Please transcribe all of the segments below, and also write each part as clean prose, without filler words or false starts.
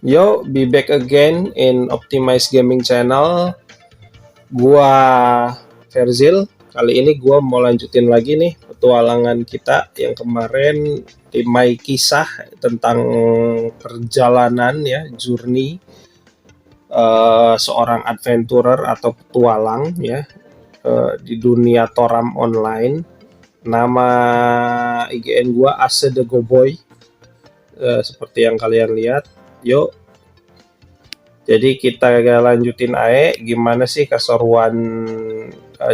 Yo, be back again in Optimize Gaming Channel. Gua Verzil. Kali ini gua mau lanjutin lagi nih petualangan kita yang kemarin, timai kisah tentang perjalanan ya, journey seorang adventurer atau petualang ya di dunia Toram online. Nama IGN gua Ase the Go Boy. Seperti yang kalian lihat. Yuk, jadi kita lanjutin aja gimana sih keseruan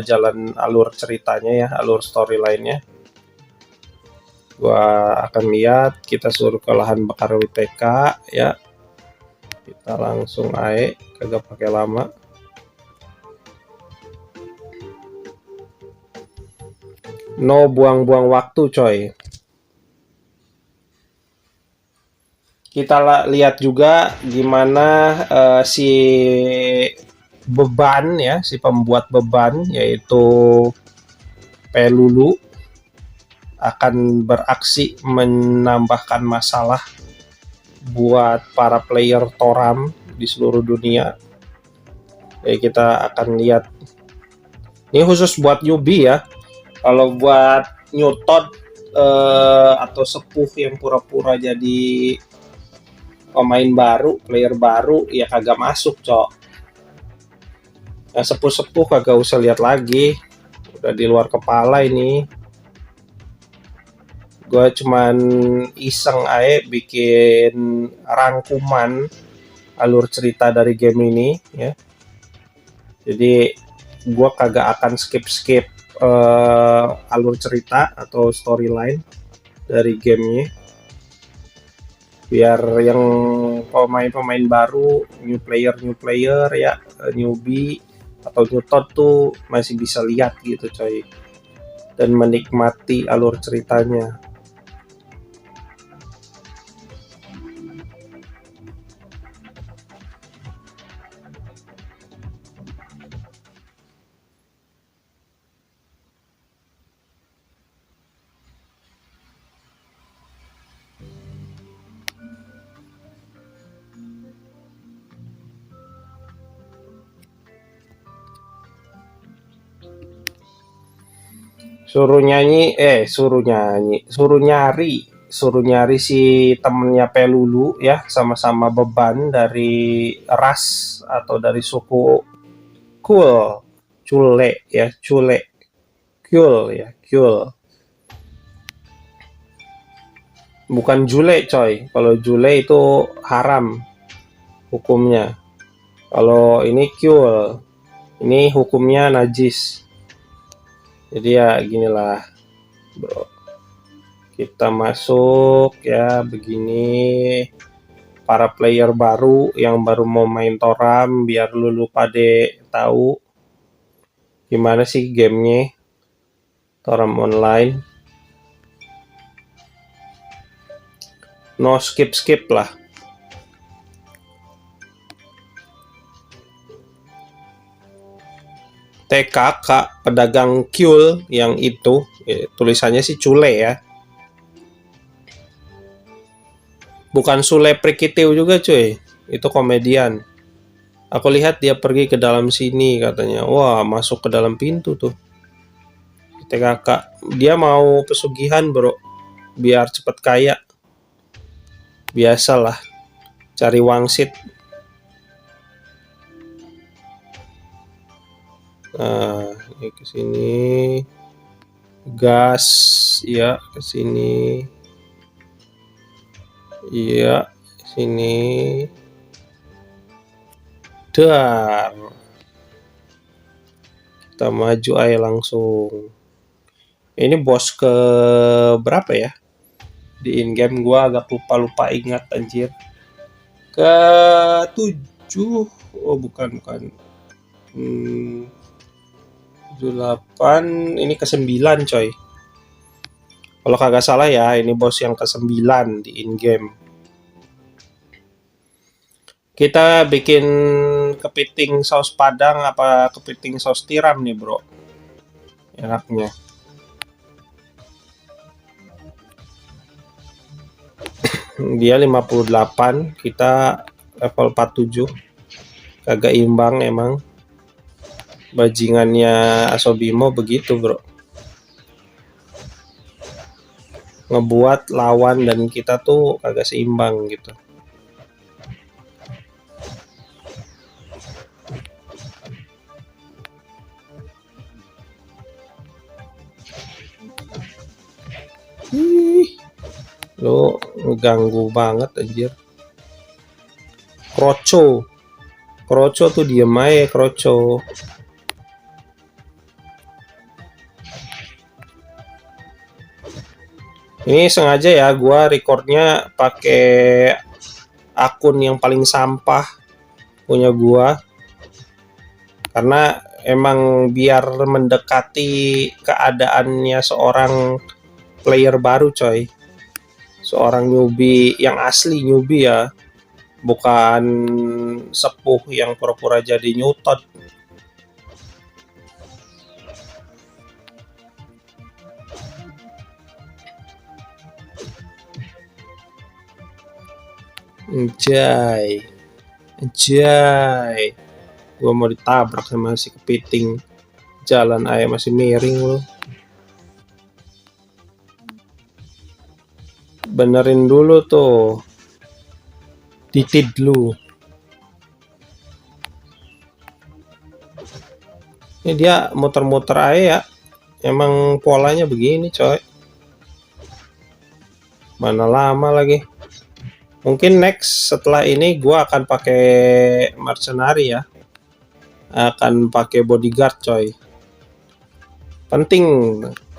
jalan alur ceritanya ya, alur storyline-nya. Gua akan lihat, kita suruh ke lahan bakar WTK ya. Kita langsung aja, kagak pakai lama. No buang-buang waktu, coy. Kita lihat juga gimana si beban ya, si pembuat beban yaitu Pelulu akan beraksi menambahkan masalah buat para player Toram di seluruh dunia. Jadi kita akan lihat. Ini khusus buat newbie ya. Kalau buat Newton atau sepuh yang pura-pura jadi pemain baru, player baru, ya kagak masuk, cok. Yang sepuh-sepuh kagak usah lihat lagi, udah di luar kepala ini. Gue cuman iseng aja bikin rangkuman alur cerita dari game ini ya. Jadi gue kagak akan skip alur cerita atau storyline dari gamenya, biar yang pemain-pemain baru, new player ya, newbie atau Newton tuh masih bisa lihat gitu, coy, dan menikmati alur ceritanya. Suruh nyari si temennya Pelulu ya, sama-sama beban dari ras atau dari suku Cule ya, Kyul. Bukan Jule, coy. Kalau Jule itu haram hukumnya. Kalau ini Kyul, ini hukumnya najis. Jadi ya ginilah, bro. Kita masuk ya begini, para player baru yang baru mau main Toram, biar lu pade tahu gimana sih gamenya Toram online. No skip lah. TKK pedagang Kyul yang itu ya, tulisannya sih Cule ya, bukan Sule Prikitiu juga, cuy. Itu komedian. Aku lihat dia pergi ke dalam sini katanya. Wah, masuk ke dalam pintu tuh. TKK. Dia mau pesugihan, bro. Biar cepet kaya. Biasalah. Cari wangsit. Nah, ini ke sini. Gas, ya, ke sini. Iya, sini. Dar. Kita maju aja langsung. Ini bos ke berapa ya? Di in-game gua agak lupa ingat, anjir. Ke 7. Oh, bukan. 8, ini ke 9, coy. Kalau kagak salah ya, ini bos yang ke 9 di in-game. Kita bikin kepiting saus padang apa kepiting saus tiram nih, bro? Enaknya. Dia 58, kita level 47. Kagak imbang emang. Bajingannya Asobimo begitu, bro. Ngebuat lawan dan kita tuh kagak seimbang gitu. Lo ngeganggu banget anjir. Kroco tuh diem aja, Kroco. Ini sengaja ya gua recordnya pakai akun yang paling sampah punya gua, karena emang biar mendekati keadaannya seorang player baru, coy. Seorang newbie yang asli newbie ya, bukan sepuh yang pura-pura jadi Newton. Anjay, gua mau ditabrak sama si kepiting. Jalan aja masih miring lo. Benerin dulu tuh titid lu. Ini dia muter-muter aja ya. Emang polanya begini, coy. Mana lama lagi. Mungkin next setelah ini gua akan pakai mercenary ya. Akan pakai bodyguard, coy. Penting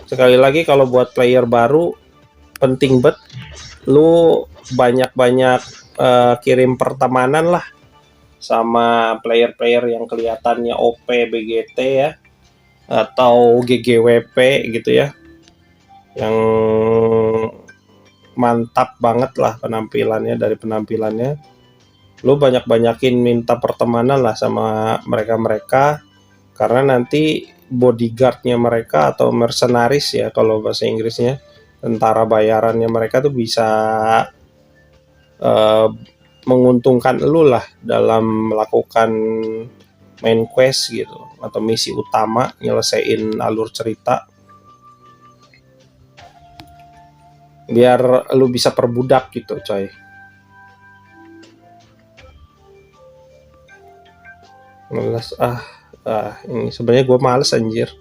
sekali lagi kalau buat player baru, penting banget lu banyak-banyak kirim pertemanan lah sama player-player yang kelihatannya OP BGT ya, atau GGWP gitu ya, yang mantap banget lah penampilannya. Dari penampilannya lu banyak-banyakin minta pertemanan lah sama mereka-mereka, karena nanti bodyguardnya mereka atau mercenaries ya kalau bahasa Inggrisnya, tentara bayarannya mereka tuh bisa menguntungkan lu lah dalam melakukan main quest gitu, atau misi utama, nyelesain alur cerita, biar lu bisa perbudak gitu, coy. Males ini sebenarnya gue males anjir.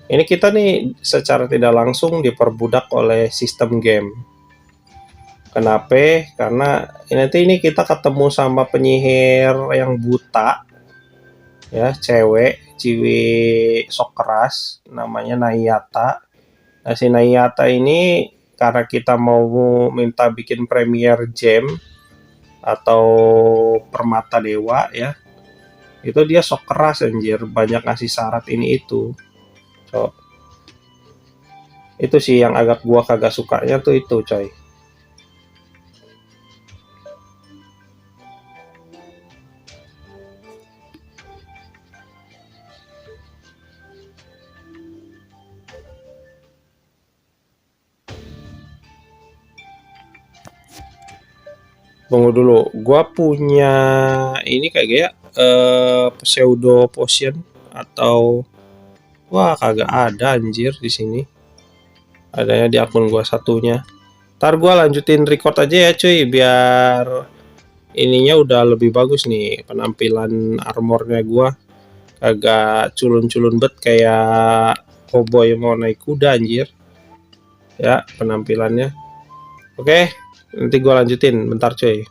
Ini kita nih secara tidak langsung diperbudak oleh sistem game. Kenapa? Karena nanti ini kita ketemu sama penyihir yang buta ya, ciwi sok keras, namanya Nayata. Nah, si Nayata ini karena kita mau minta bikin premier gem atau permata dewa ya, itu dia sok keras anjir, banyak ngasih syarat ini itu. So, itu sih yang agak gua kagak sukanya tuh itu, coy. Tunggu dulu, gua punya ini kayak pseudo potion atau wah kagak ada anjir di sini. Adanya di akun gua satunya. Ntar gua lanjutin record aja ya cuy, biar ininya udah lebih bagus nih penampilan armornya gua. Kagak culun-culun bet kayak cowboy mau naik kuda anjir. Ya penampilannya. Oke, nanti gua lanjutin bentar cuy.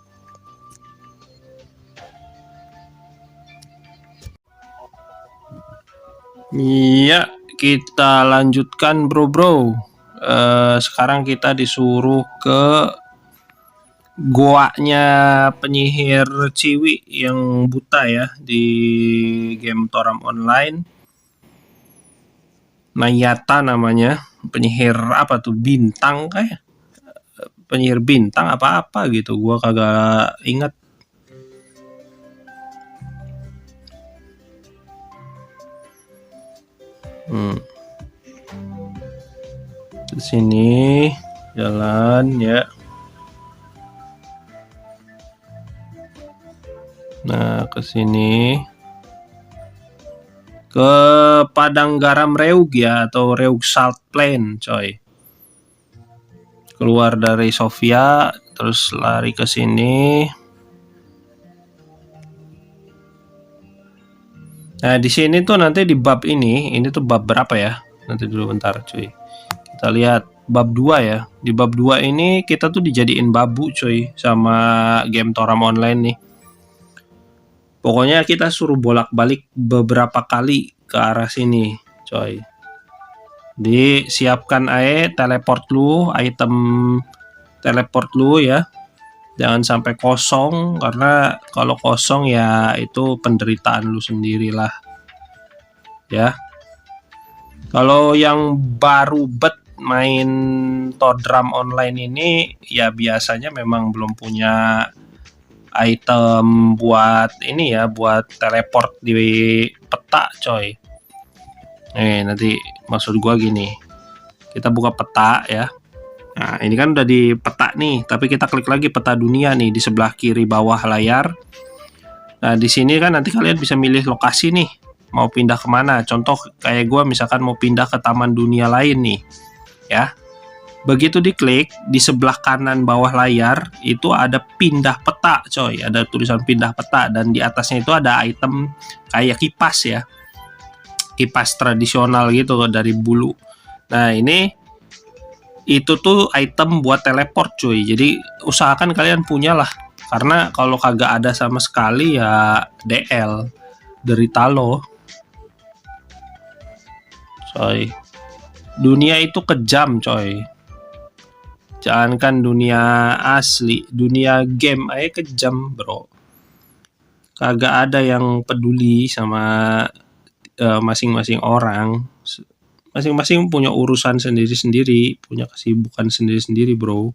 Iya, kita lanjutkan bro. Sekarang kita disuruh ke goanya penyihir Ciwi yang buta ya di game Toram Online. Nayata namanya, penyihir apa tuh, bintang kayak penyihir bintang apa gitu, gua kagak ingat. Di sini jalan ya. Nah, ke sini ke padang garam Reug ya, atau Reug Salt Plain, coy. Keluar dari Sofia, terus lari ke sini. Nah, di sini tuh nanti di bab ini tuh bab berapa ya? Nanti dulu bentar, cuy. Kita lihat bab 2 ya. Di bab 2 ini kita tuh dijadiin babu, cuy, sama game Toram online nih. Pokoknya kita suruh bolak-balik beberapa kali ke arah sini, coy. Disiapkan aja teleport lu, item teleport lu ya. Jangan sampai kosong, karena kalau kosong ya itu penderitaan lu sendirilah. Ya. Kalau yang baru main Toram online ini ya biasanya memang belum punya item buat ini ya, buat teleport di peta, coy. Nih, nanti maksud gua gini. Kita buka peta ya. Nah, ini kan udah di peta nih, tapi kita klik lagi peta dunia nih di sebelah kiri bawah layar. Nah, di sini kan nanti kalian bisa milih lokasi nih, mau pindah kemana. Contoh kayak gue misalkan mau pindah ke taman dunia lain nih, ya. Begitu diklik, di sebelah kanan bawah layar itu ada pindah peta, coy. Ada tulisan pindah peta, dan di atasnya itu ada item kayak kipas ya. Kipas tradisional gitu dari bulu. Nah, itu tuh item buat teleport, cuy. Jadi usahakan kalian punya lah, karena kalau kagak ada sama sekali ya DL, derita lo, coy. Dunia itu kejam, coy. Jangankan dunia asli, dunia game aja kejam, bro. Kagak ada yang peduli sama masing-masing orang. Masing-masing punya urusan sendiri-sendiri, punya kesibukan sendiri-sendiri, bro.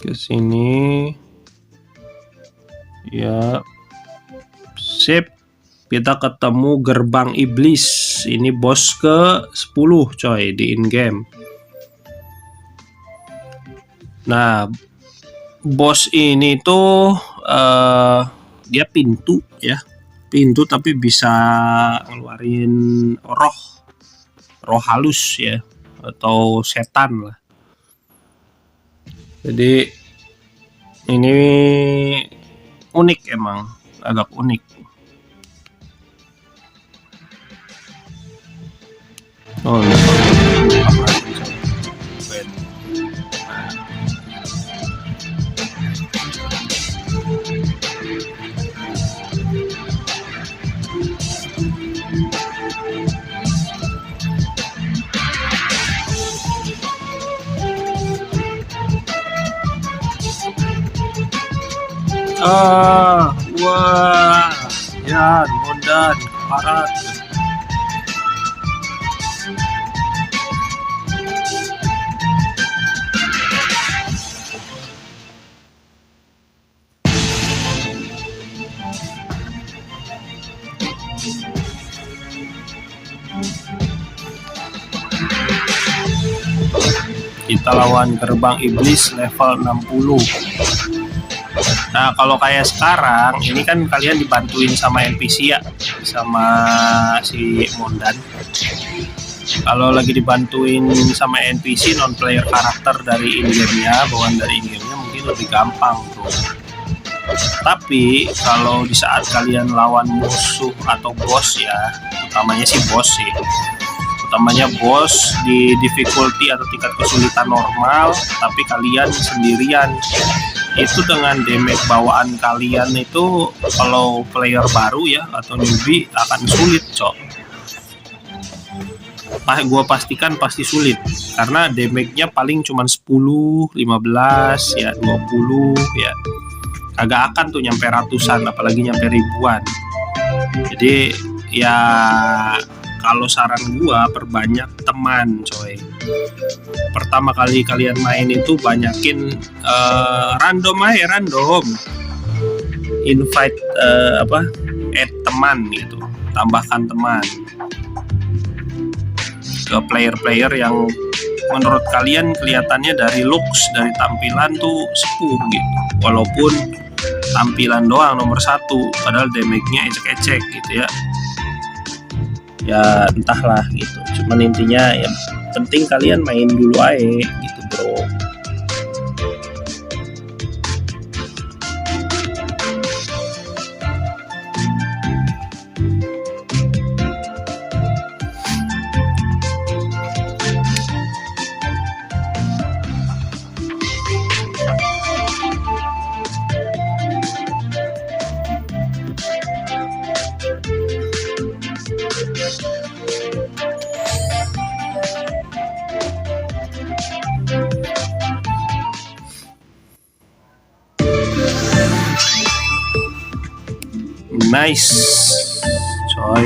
Ke sini ya, sip. Kita ketemu gerbang iblis. Ini bos ke 10, coy, di in game. Nah, bos ini tuh dia pintu ya, pintu tapi bisa ngeluarin roh halus ya, atau setan lah. Jadi ini unik, emang agak unik. Oh, wah, ya, Mondan, parat. Kita lawan gerbang iblis level 60. Nah, kalau kayak sekarang ini kan kalian dibantuin sama NPC ya, sama si Mondan. Kalau lagi dibantuin sama NPC non player karakter dari in-game-nya, bawaan dari in-game-nya mungkin lebih gampang tuh. Tapi kalau di saat kalian lawan musuh atau bos ya, utamanya sih bos sih. Utamanya bos di difficulty atau tingkat kesulitan normal, tapi kalian sendirian. Itu dengan damage bawaan kalian itu kalau player baru ya atau newbie akan sulit, cok. Gue pastikan pasti sulit karena damage-nya paling cuma 10, 15 ya, 20 ya. kagak akan tuh nyampe ratusan, apalagi nyampe ribuan. Jadi ya kalau saran gua perbanyak teman coy. Pertama kali kalian main itu banyakin random invite add teman gitu, tambahkan teman ke player-player yang menurut kalian kelihatannya dari looks, dari tampilan tuh sepuh gitu, walaupun tampilan doang nomor 1 padahal damage-nya ecek-ecek gitu ya. Ya entahlah gitu, cuman intinya ya penting kalian main dulu aja gitu bro. Nice coy.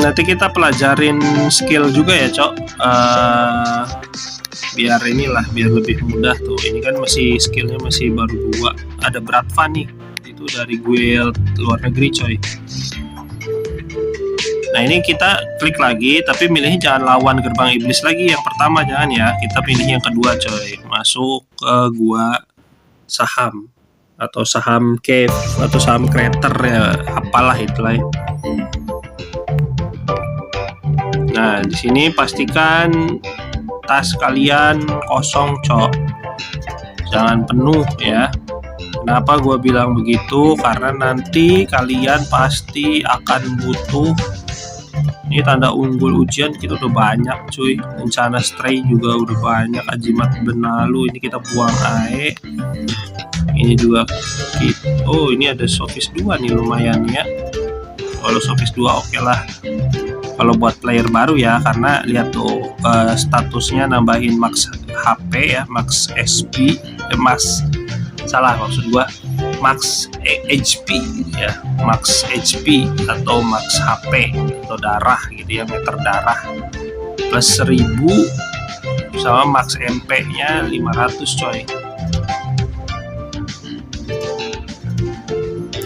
Nanti kita pelajarin skill juga ya cok, biar lebih mudah tuh. Ini kan masih skillnya masih baru 2. Ada Bratva nih, itu dari guild luar negeri coy. Nah ini kita klik lagi, tapi milihnya jangan lawan gerbang iblis lagi yang pertama, jangan ya. Kita pilih yang kedua coy, masuk ke gua saham atau saham cave atau saham creator ya, apalah itulah ya. Nah di sini pastikan tas kalian kosong cok, jangan penuh ya. Kenapa gue bilang begitu? Karena nanti kalian pasti akan butuh. Ini tanda unggul ujian kita udah banyak cuy, rencana stray juga udah banyak, ajimat benalu ini kita buang air. Ini juga oh ini ada Sofis 2 nih lumayan ya. Kalau Sofis 2 oke lah kalau buat player baru ya, karena lihat tuh statusnya nambahin max HP ya, max SP maksud gua max HP ya, max HP atau max HP atau darah gitu ya, meter darah plus 1000 sama max MP nya 500 coy.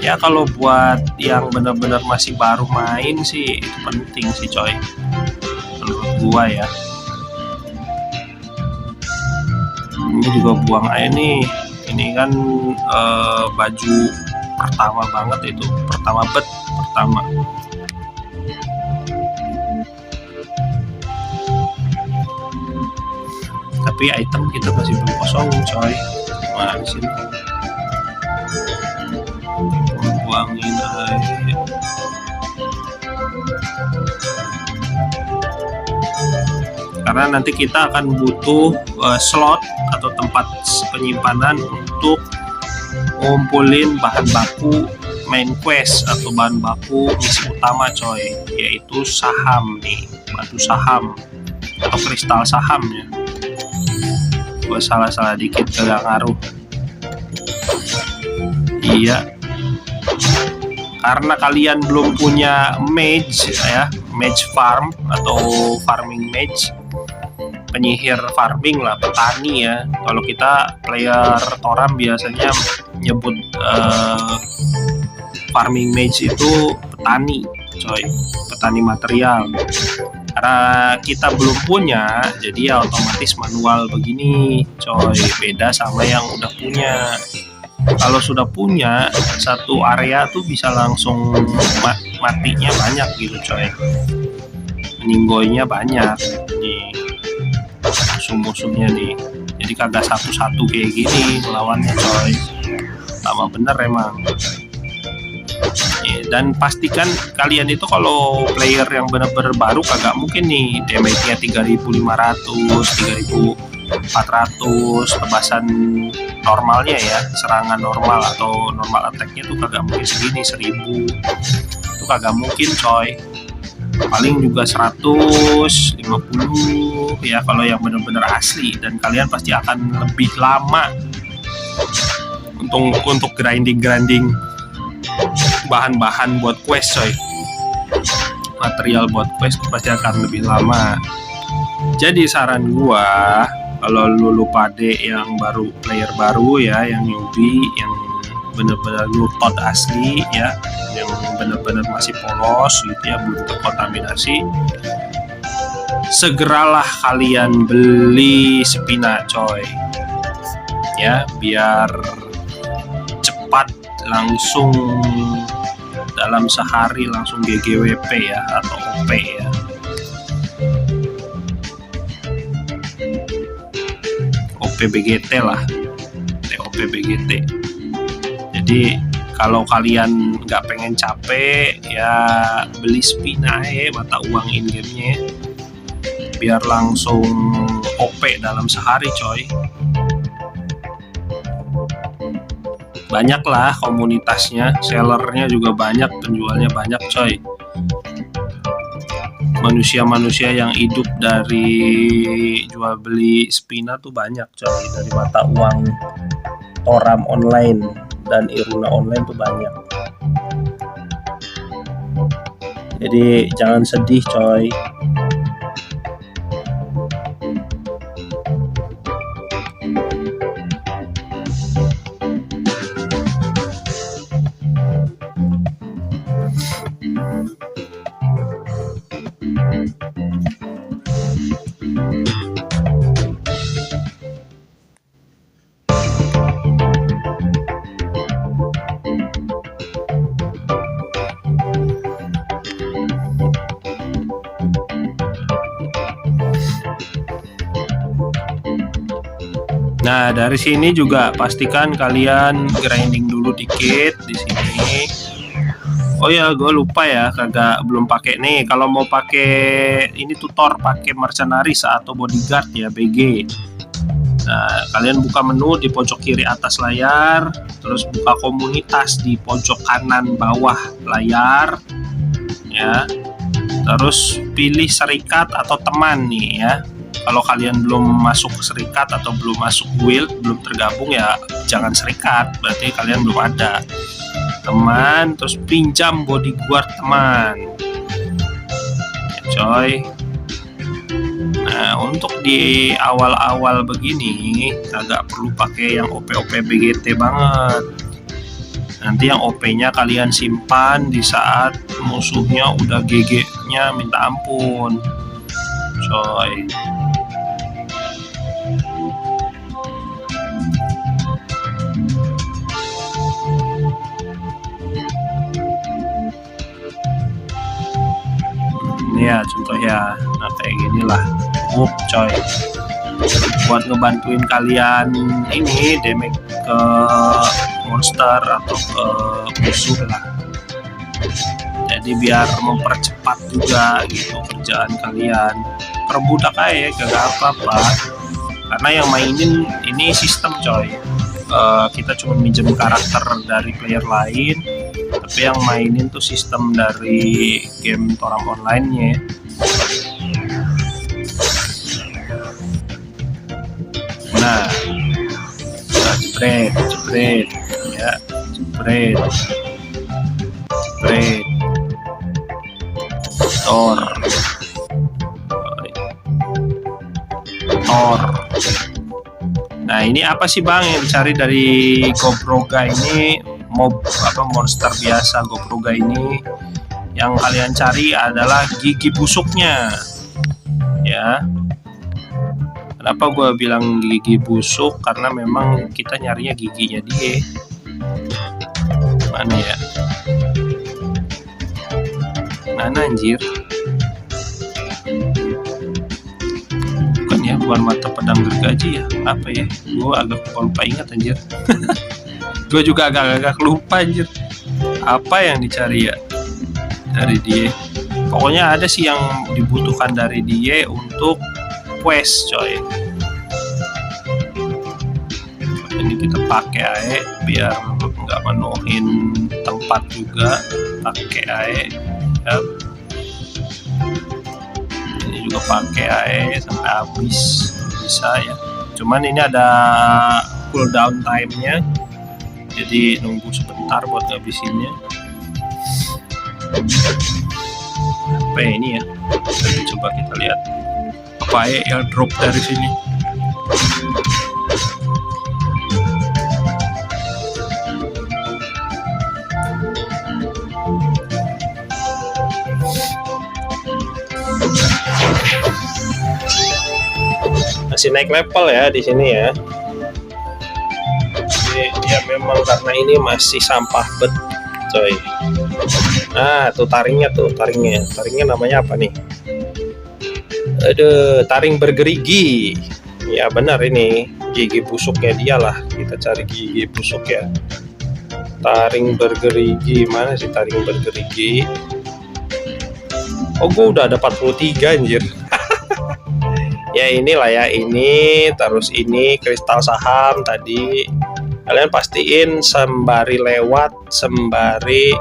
Ya kalau buat yang benar-benar masih baru main sih itu penting sih coy, menurut gua ya. Ini juga buang aja nih, ini kan baju pertama banget itu, pertama. Tapi item kita masih belum kosong coy. Nah di sini buangin aja. Karena nanti kita akan butuh slot atau tempat penyimpanan untuk ngumpulin bahan baku main quest atau bahan baku misi utama coy, yaitu saham nih, batu saham atau kristal saham ya. Gua salah dikit gak ngaruh. Iya, karena kalian belum punya mage ya, mage farm atau farming mage, penyihir farming lah, petani ya. Kalau kita player Toram biasanya nyebut farming mage itu petani coy, petani material. Karena kita belum punya, jadi ya otomatis manual begini coy, beda sama yang udah punya. Kalau sudah punya satu area tuh bisa langsung matinya banyak gitu coy, meninggoynya banyak nih musuh-musuhnya nih. Jadi kagak satu-satu kayak gini melawannya coy, lama bener emang ya. Dan pastikan kalian itu kalau player yang bener-bener baru kagak mungkin nih damage-nya 3500, 3400, tebasan normalnya ya, serangan normal atau normal attack-nya tuh kagak mungkin segini, 1000 itu kagak mungkin coy. paling juga 150 ya kalau yang benar-benar asli, dan kalian pasti akan lebih lama untuk grinding bahan-bahan buat quest coy. Material buat quest pasti akan lebih lama. Jadi saran gua, kalau lu pade yang player baru ya, yang newbie, yang bener-bener nutot asli ya, yang bener-bener masih polos gitu ya, belum terkontaminasi, segeralah kalian beli Spina coy ya, biar cepat, langsung dalam sehari langsung GGWP ya, atau OP ya. OP BGT lah, TOP BGT. Jadi kalau kalian nggak pengen capek ya, beli Spina mata uang in gamenya, biar langsung OP dalam sehari coy. Banyak lah komunitasnya, sellernya juga banyak, penjualnya banyak coy. Manusia-manusia yang hidup dari jual beli Spina tuh banyak coy, dari mata uang Toram online dan Iruna online tuh banyak. Jadi jangan sedih coy. Nah, dari sini juga pastikan kalian grinding dulu dikit di sini. Oh ya, gue lupa ya, belum pakai nih. Kalau mau pakai ini tutor, pakai mercenaries atau bodyguard ya, BG. Nah, kalian buka menu di pojok kiri atas layar, terus buka komunitas di pojok kanan bawah layar, ya. Terus pilih serikat atau teman nih ya. Kalau kalian belum masuk serikat atau belum masuk guild, belum tergabung ya jangan serikat, berarti kalian belum ada. Teman, terus pinjam bodyguard teman ya, coy. Nah, untuk di awal-awal begini agak perlu pakai yang OP BGT banget. Nanti yang OP-nya kalian simpan di saat musuhnya udah GG-nya minta ampun coy. Ini ya contoh ya, nah kayak gini lah, coy, buat ngebantuin kalian ini damage ke monster atau ke musuh lah. Jadi biar mempercepat juga gitu kerjaan kalian. Perbudak aja gak apa-apa, karena yang mainin ini sistem coy. Kita cuma minjem karakter dari player lain, tapi yang mainin tuh sistem dari game Toram online-nya. Nah, jebret ya, jebret tor. Nah, ini apa sih bang yang dicari dari Gobroga ini? Monster biasa Gobroga ini yang kalian cari adalah gigi busuknya ya. Kenapa gue bilang gigi busuk? Karena memang kita nyarinya giginya dia. Mana ya? Mana anjir? Bukan mata pedang gergaji ya, apa ya, gue agak lupa ingat anjir. Gue juga agak lupa anjir apa yang dicari ya dari dia. Pokoknya ada sih yang dibutuhkan dari dia untuk quest coy. Ini kita pakai aja biar nggak menuhin tempat juga, pakai aja ya. juga pakai AE sampai habis bisa ya. Cuman ini ada cooldown time-nya, jadi nunggu sebentar buat ngabisinnya. Apa ini ya? Coba kita lihat apa AE airdrop dari sini. Masih naik level ya di sini ya. Jadi, ya memang karena ini masih sampah bet, coy. Nah, tuh taringnya namanya apa nih? Aduh, taring bergerigi. Ya benar, ini gigi busuknya dia lah. Kita cari gigi busuk ya. Taring bergerigi, mana sih taring bergerigi? Oh, gue udah ada 43 anjir. Ya inilah ya, ini terus ini kristal saham tadi. Kalian pastiin sembari lewat, sembari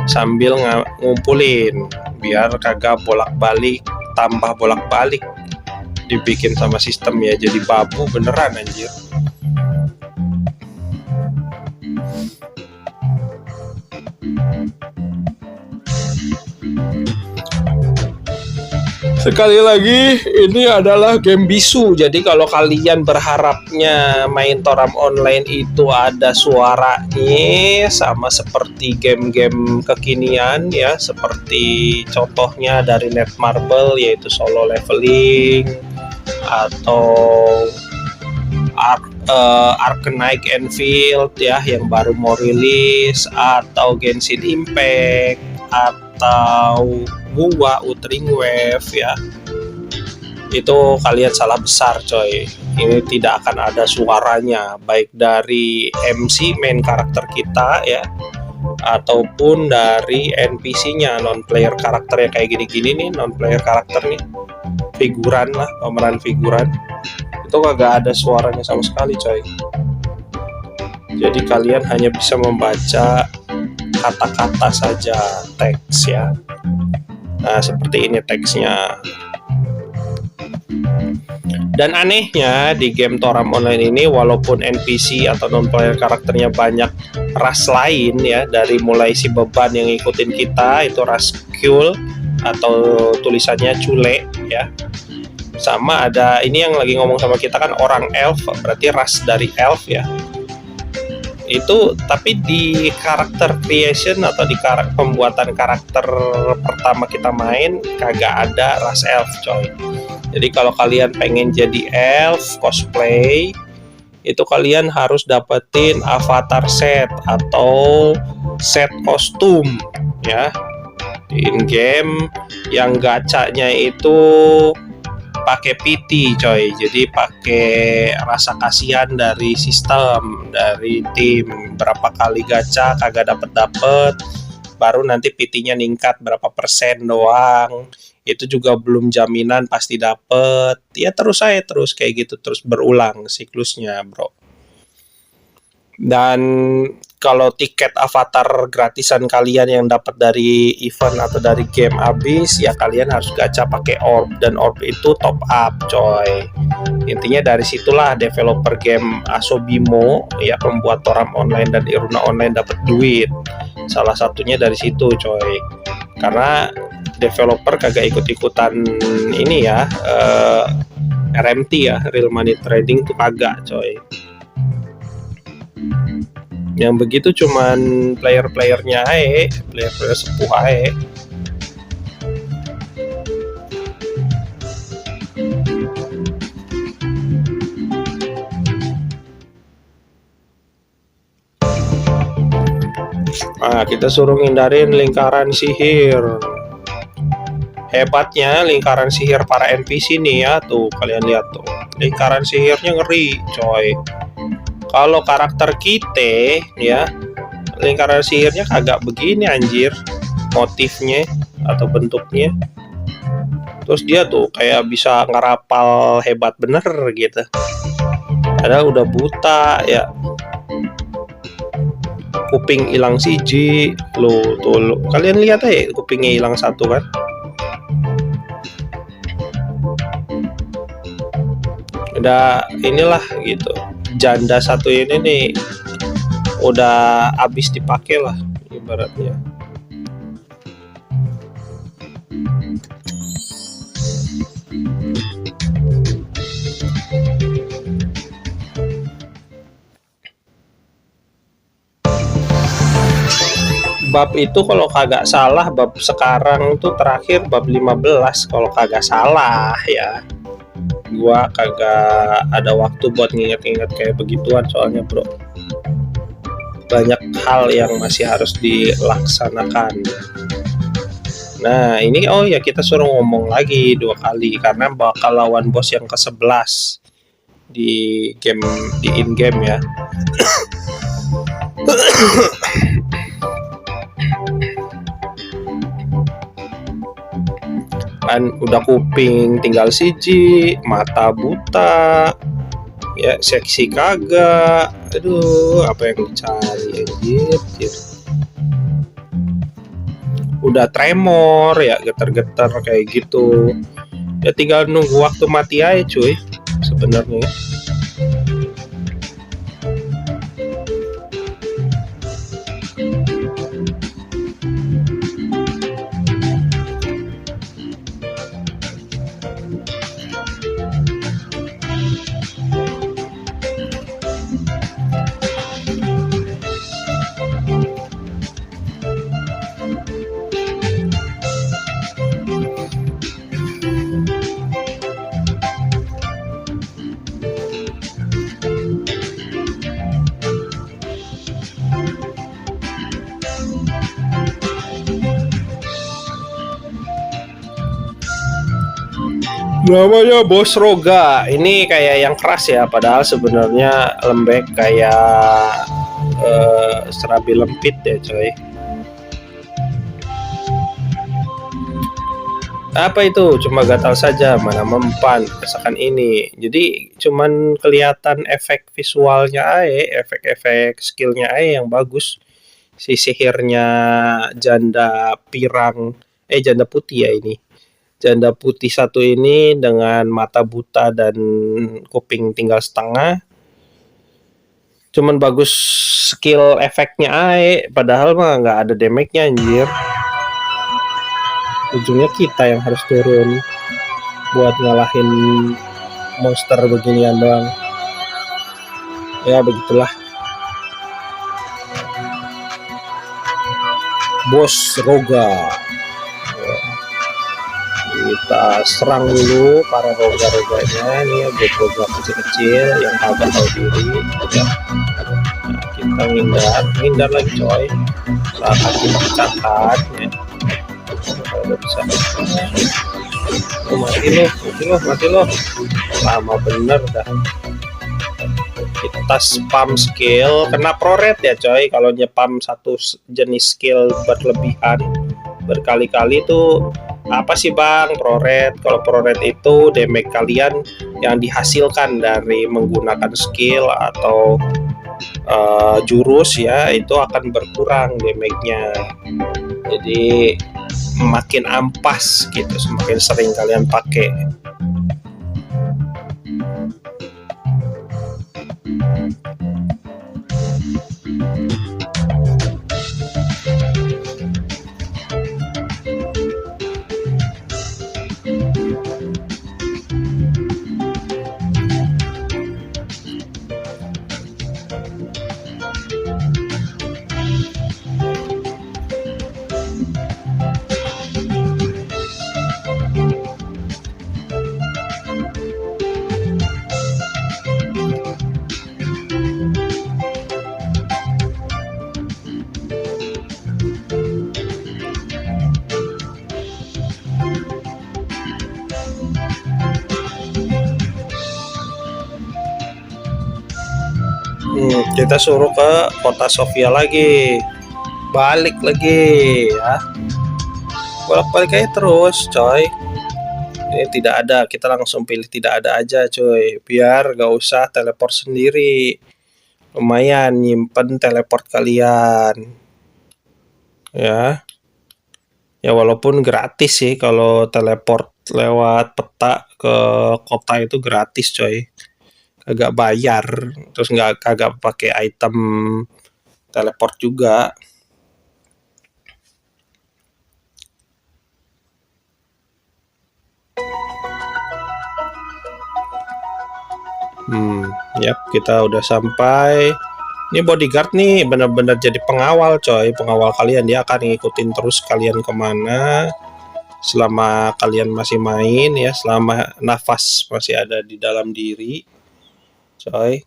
sambil ngumpulin, biar kagak bolak-balik, tambah bolak-balik dibikin sama sistem ya, jadi babu beneran anjir. Sekali lagi, ini adalah game bisu. Jadi kalau kalian berharapnya main Toram online itu ada suaranya sama seperti game-game kekinian ya, seperti contohnya dari Netmarble yaitu solo leveling atau Arcanite Enfield ya yang baru mau rilis, atau Genshin Impact, atau Wuwa Wuthering Wave ya, itu kalian salah besar coy. Ini tidak akan ada suaranya, baik dari MC main karakter kita ya, ataupun dari NPC-nya, non player karakternya kayak gini-gini nih, non player karakter nih, figuran lah, pemeran figuran, itu kagak ada suaranya sama sekali coy. Jadi kalian hanya bisa membaca kata-kata saja, teks ya. Nah, seperti ini teksnya. Dan anehnya di game Toram online ini, walaupun NPC atau non player karakternya banyak ras lain ya, dari mulai si beban yang ngikutin kita itu ras Kul atau tulisannya Cule ya, sama ada ini yang lagi ngomong sama kita kan orang elf, berarti ras dari elf ya. Itu tapi di karakter creation atau di pembuatan karakter pertama kita main kagak ada ras elf coy. Jadi kalau kalian pengen jadi elf cosplay, itu kalian harus dapetin avatar set atau set kostum ya di in game, yang gacanya itu pakai PT coy. Jadi pakai rasa kasihan dari sistem, dari tim, berapa kali gacha kagak dapet, baru nanti PT-nya ningkat berapa persen doang. Itu juga belum jaminan pasti dapet. Ya terus kayak gitu, terus berulang siklusnya bro. Dan kalau tiket avatar gratisan kalian yang dapat dari event atau dari game habis, ya kalian harus gacha pakai orb, dan orb itu top up coy. Intinya dari situlah developer game Asobimo ya, pembuat Toram online dan Iruna online dapat duit. Salah satunya dari situ coy. Karena developer kagak ikut-ikutan ini ya, RMT ya, real money trading tuh kagak coy. Yang begitu cuman player-playernya ae, player-player sepuh ae. Nah, kita suruh ngindarin lingkaran sihir. Hebatnya lingkaran sihir para NPC nih ya, tuh kalian lihat tuh. Lingkaran sihirnya ngeri, coy. Kalau karakter kita ya, lingkaran sihirnya kagak begini anjir, motifnya atau bentuknya. Terus dia tuh kayak bisa ngerapal hebat bener gitu. Padahal udah buta ya. Kuping hilang siji, tuh kalian lihat aja kupingnya hilang satu kan. udah inilah gitu, janda satu ini nih udah habis dipakai lah ibaratnya. Bab itu kalau kagak salah, bab sekarang tuh terakhir bab 15 kalau kagak salah ya. Gua kagak ada waktu buat nginget-nginget kayak begituan soalnya bro, banyak hal yang masih harus dilaksanakan. Nah ini oh ya, kita suruh ngomong lagi 2 kali karena bakal lawan bos yang ke-11 di game, di in game ya. Kan udah kuping tinggal siji, mata buta ya, seksi kagak, aduh apa yang dicari anjir. Udah tremor ya, getar-getar kayak gitu ya, tinggal nunggu waktu mati aja cuy sebenarnya. Namanya Bos Roga. Ini kayak yang keras ya, padahal sebenarnya lembek kayak serabi lempit ya coy. Apa itu? Cuma gatal saja, mana mempan rasakan ini. Jadi cuman kelihatan efek visualnya aja, efek-efek skillnya aja yang bagus. Si sihirnya janda janda putih ya ini. Janda putih satu ini dengan mata buta dan kuping tinggal setengah. Cuman bagus skill efeknya aja, padahal mah nggak ada damage-nya anjir. Ujungnya kita yang harus turun buat ngalahin monster beginian doang. Ya begitulah. Bos Roga. Kita serang dulu para roga-roganya nih ya, roga kecil-kecil yang kagak tahu diri ya. Nah, kita ngindar lagi coy, saat kita pecahkan ya. Udah bisa, mati lo lama bener dah. Kita spam skill, kena proret ya coy kalau nyepam satu jenis skill berlebihan berkali-kali tuh. Apa sih bang proret? Kalau proret itu damage kalian yang dihasilkan dari menggunakan skill atau jurus ya, itu akan berkurang damage-nya. Jadi makin ampas gitu semakin sering kalian pakai. Kita suruh ke kota Sofia lagi, balik lagi ya, bolak-balik aja terus coy. Ini tidak ada, kita langsung pilih tidak ada aja coy, biar gak usah teleport sendiri. Lumayan nyimpen teleport kalian ya. Ya walaupun gratis sih, kalau teleport lewat peta ke kota itu gratis coy. kagak bayar, terus kagak pakai item teleport juga. Yap, kita udah sampai. Ini bodyguard nih bener-bener jadi pengawal coy, pengawal kalian. Dia akan ngikutin terus kalian kemana selama kalian masih main ya, selama nafas masih ada di dalam diri coy.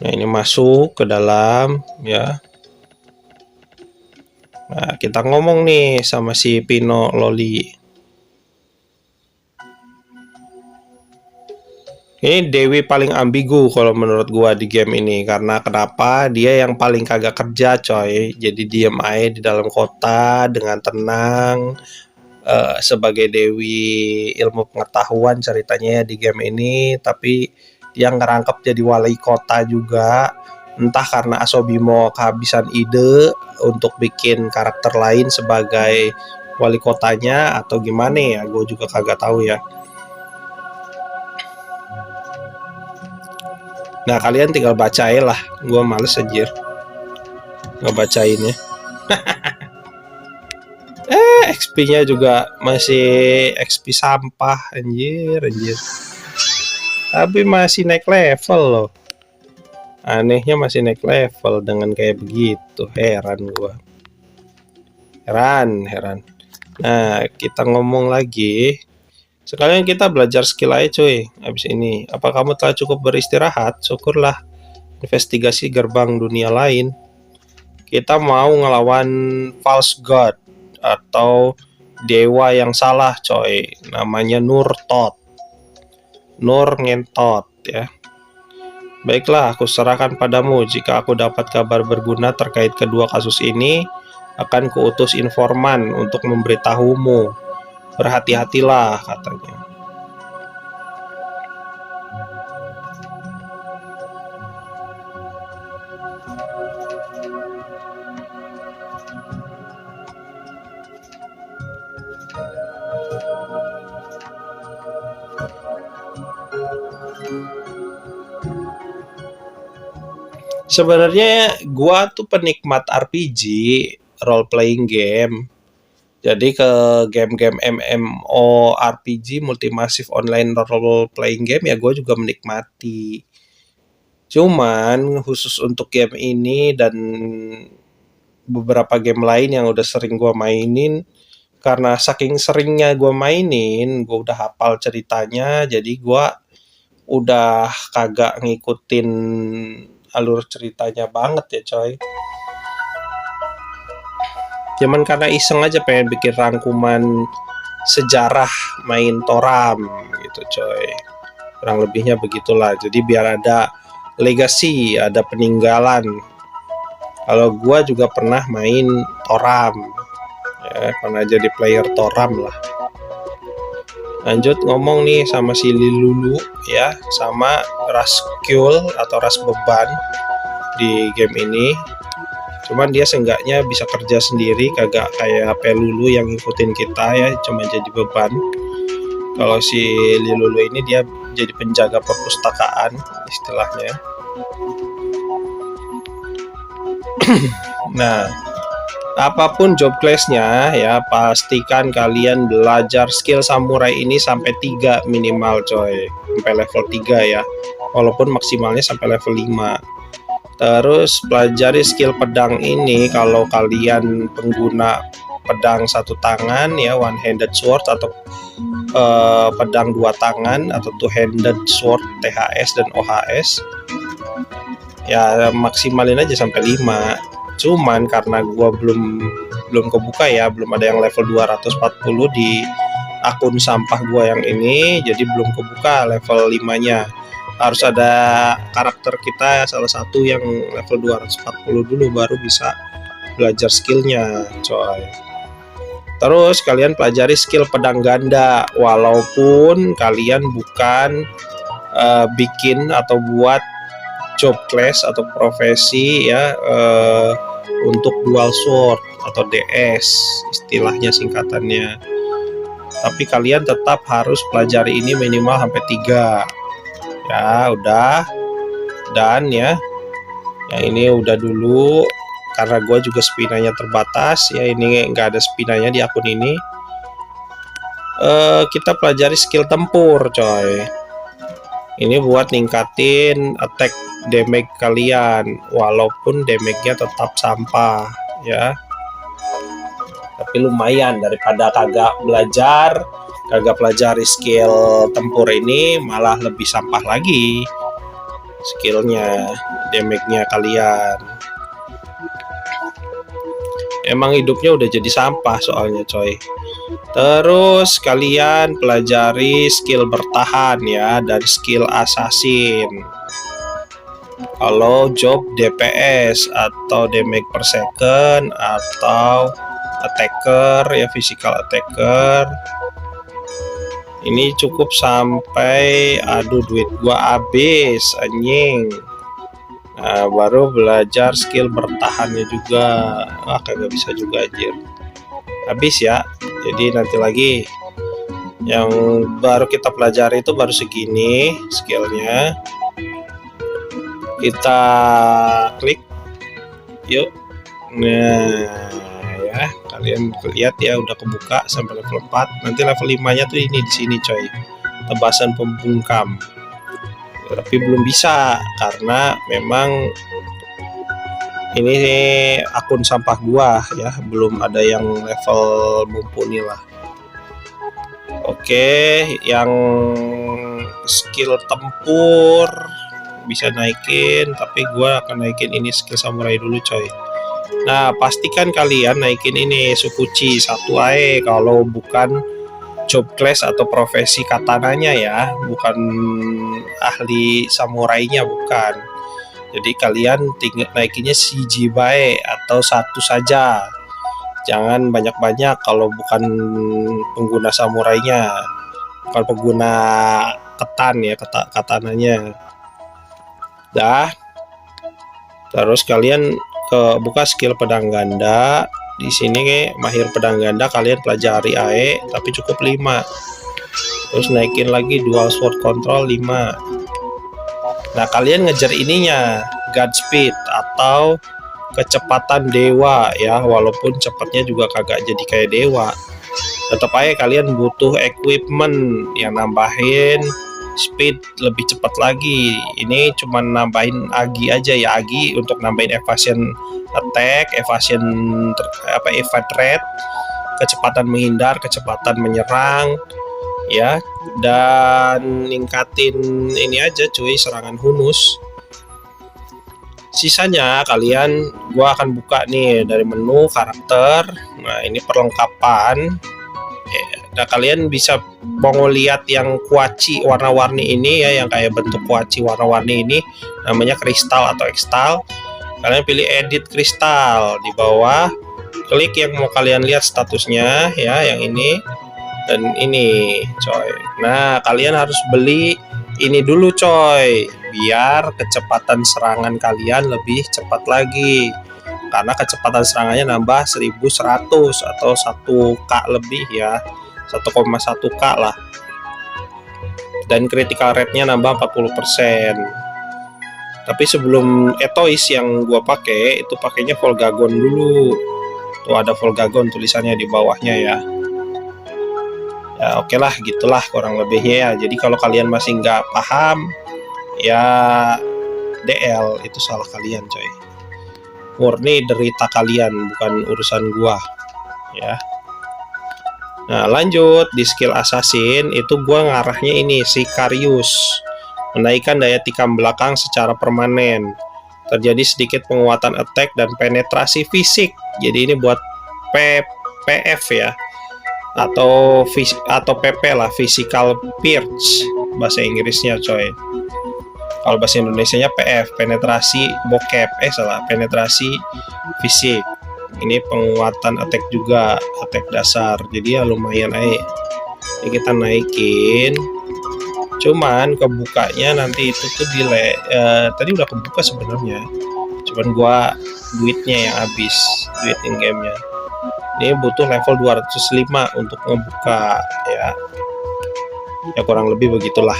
Nah, ini masuk ke dalam ya. Nah, kita ngomong nih sama si Pino Loli. Ini Dewi paling ambigu kalau menurut gua di game ini, karena kenapa? Dia yang paling kagak kerja coy. Jadi diem aja di dalam kota dengan tenang, sebagai Dewi ilmu pengetahuan ceritanya di game ini. Tapi dia ngerangkep jadi wali kota juga, entah karena Asobimo kehabisan ide untuk bikin karakter lain sebagai wali kotanya atau gimana ya, gue juga kagak tahu ya. Nah, kalian tinggal bacain lah. Gue males anjir ngebacainnya. XP-nya juga masih XP sampah anjir. Tapi masih naik level loh. Anehnya masih naik level dengan kayak begitu. Heran gue. Heran. Nah, kita ngomong lagi. Sekalian kita belajar skill aja cuy. Habis ini, apa kamu telah cukup beristirahat? Syukurlah. Investigasi gerbang dunia lain. Kita mau ngelawan false god atau dewa yang salah coy. Namanya Nur Ngentot ya. Baiklah, aku serahkan padamu. Jika aku dapat kabar berguna terkait kedua kasus ini, akan kuutus informan untuk memberitahumu. Berhati-hatilah, katanya. Sebenarnya gua tuh penikmat RPG, role playing game. Jadi ke game-game MMORPG, multi-massive online role playing game ya gue juga menikmati. Cuman khusus untuk game ini dan beberapa game lain yang udah sering gue mainin, karena saking seringnya gue mainin, gue udah hafal ceritanya, jadi gue udah kagak ngikutin alur ceritanya banget ya coy. Cuman karena iseng aja pengen bikin rangkuman sejarah main Toram gitu coy. Kurang lebihnya begitulah. Jadi biar ada legacy, ada peninggalan. Kalau gua juga pernah main Toram. Ya, pernah jadi player Toram lah. Lanjut ngomong nih sama si Lilulu ya, sama Raskul atau Ras Beban di game ini. Cuman dia seenggaknya bisa kerja sendiri, kagak kayak Pelulu yang ngikutin kita ya, cuma jadi beban. Kalau si Lilulu ini dia jadi penjaga perpustakaan istilahnya. Nah, apapun job class-nya ya, pastikan kalian belajar skill samurai ini sampai 3 minimal coy. Sampai level 3 ya. Walaupun maksimalnya sampai level 5. Terus pelajari skill pedang ini kalau kalian pengguna pedang satu tangan ya, one handed sword atau pedang dua tangan atau two handed sword THS dan OHS. Ya maksimalin aja sampai 5. Cuman karena gua belum kebuka ya, belum ada yang level 240 di akun sampah gua yang ini, jadi belum kebuka level 5-nya. Harus ada karakter kita salah satu yang level 240 dulu baru bisa belajar skillnya coy. Terus kalian pelajari skill pedang ganda, walaupun kalian bukan bikin atau buat job class atau profesi ya, untuk dual sword atau DS istilahnya singkatannya. Tapi kalian tetap harus pelajari ini minimal sampai 3 Ya udah, dan ya yang ini udah dulu karena gue juga spinanya terbatas ya, ini nggak ada spinanya di akun ini. Kita pelajari skill tempur coy. Ini buat ningkatin attack damage kalian, walaupun damage-nya tetap sampah ya, tapi lumayan daripada kagak pelajari skill tempur ini, malah lebih sampah lagi skillnya, damage-nya kalian. Emang hidupnya udah jadi sampah soalnya coy. Terus kalian pelajari skill bertahan ya, dan skill assassin. Kalau job DPS atau damage per second atau attacker ya, physical attacker, ini cukup sampai aduh duit gua habis anjing. Nah, baru belajar skill bertahannya juga. Kagak bisa juga anjir, habis ya. Jadi nanti lagi yang baru kita pelajari itu baru segini skillnya. Kita klik yuk. Nah ya, kalian lihat ya udah kebuka sampai level 4. Nanti level 5 nya tuh ini di sini coy, tebasan pembungkam. Tapi belum bisa karena memang ini akun sampah gua ya, belum ada yang level mumpuni lah. Oke, yang skill tempur bisa naikin, tapi gua akan naikin ini skill samurai dulu coy. Nah, pastikan kalian naikin ini Sukuchi 1 AE kalau bukan job class atau profesi katananya ya, bukan ahli samurainya, bukan. Jadi kalian naikinnya CG bae atau 1 saja, jangan banyak-banyak kalau bukan pengguna samurainya, bukan pengguna ketan ya, katananya. Dah, terus kalian buka skill pedang ganda. Di sini mahir pedang ganda kalian pelajari AE tapi cukup 5. Terus naikin lagi dual sword control 5. Nah, kalian ngejar ininya Godspeed atau kecepatan dewa ya, walaupun cepatnya juga kagak jadi kayak dewa. Tetap aja kalian butuh equipment yang nambahin speed lebih cepat lagi. Ini cuma nambahin agi aja ya, agi untuk nambahin evasion attack, evasion evade rate, kecepatan menghindar, kecepatan menyerang ya, dan ningkatin ini aja cuy, serangan hunus. Sisanya kalian, gua akan buka nih dari menu karakter. Nah, ini perlengkapan. Nah, kalian bisa mau lihat yang kuaci warna-warni ini ya, yang kayak bentuk kuaci warna-warni ini namanya kristal atau ekstal. Kalian pilih edit kristal di bawah, klik yang mau kalian lihat statusnya ya, yang ini dan ini coy. Nah, kalian harus beli ini dulu coy, biar kecepatan serangan kalian lebih cepat lagi, karena kecepatan serangannya nambah 1100 atau 1k lebih ya, 1,1k lah, dan critical rate-nya nambah 40%. Tapi sebelum Etois yang gua pakai itu pakainya Volgagon dulu. Tuh ada Volgagon tulisannya di bawahnya ya. Ya oke lah, gitulah kurang lebihnya ya. Jadi kalau kalian masih nggak paham ya, DL itu salah kalian coy, murni derita kalian, bukan urusan gua ya. Nah, lanjut di skill assassin itu gua ngarahnya ini Sicarius, menaikkan daya tikam belakang secara permanen, terjadi sedikit penguatan attack dan penetrasi fisik. Jadi ini buat PF ya, atau PP lah, physical pierce bahasa Inggrisnya coy. Kalau bahasa Indonesianya PF, penetrasi bokep, penetrasi fisik. Ini penguatan attack juga, attack dasar, jadi ya lumayan aja. Ini kita naikin, cuman kebukanya nanti itu tuh tadi udah kebuka sebenarnya, cuman gua duitnya yang habis, duit in gamenya. Ini butuh level 205 untuk ngebuka ya, kurang lebih begitulah.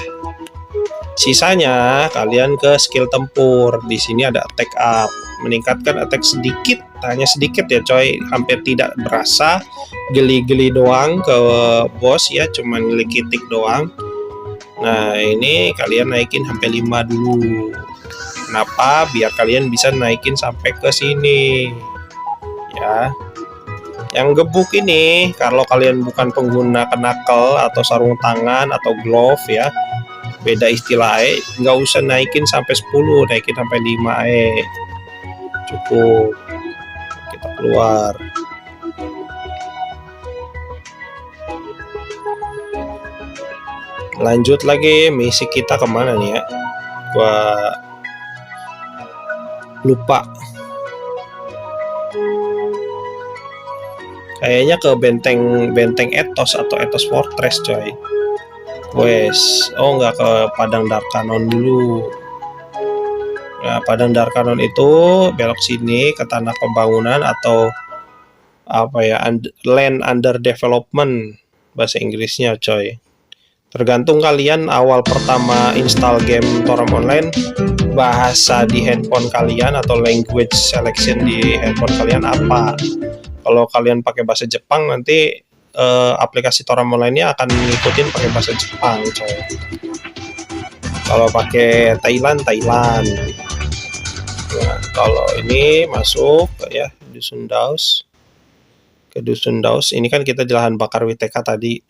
Sisanya kalian ke skill tempur. Di sini ada attack up, meningkatkan attack sedikit, hanya sedikit ya coy, hampir tidak berasa. Geli-geli doang ke bos ya, cuman ngelikitik doang. Nah ini kalian naikin sampai 5 dulu. Kenapa? Biar kalian bisa naikin sampai ke sini ya. Yang gebuk ini kalau kalian bukan pengguna knuckle atau sarung tangan atau glove ya, beda istilah nggak usah naikin sampai 10, naikin sampai 5 cukup. Kita keluar. Lanjut lagi, misi kita kemana nih ya, gua lupa. Kayaknya ke benteng Ethos atau Ethos Fortress coy. Wes, oh nggak ke Padang Darkanon dulu. Nah, Padang Darkanon itu belok sini ke tanah pembangunan atau apa ya, land under development bahasa Inggrisnya coy. Tergantung kalian awal pertama install game Toram Online, bahasa di handphone kalian atau language selection di handphone kalian apa. Kalau kalian pakai bahasa Jepang, nanti aplikasi Toram Online-nya akan ngikutin pakai bahasa Jepang coy. Kalau pakai Thailand. Nah, kalau ini masuk ya Dusun Daus. Ke Dusun Daus ini kan kita di lahan bakar WTK tadi,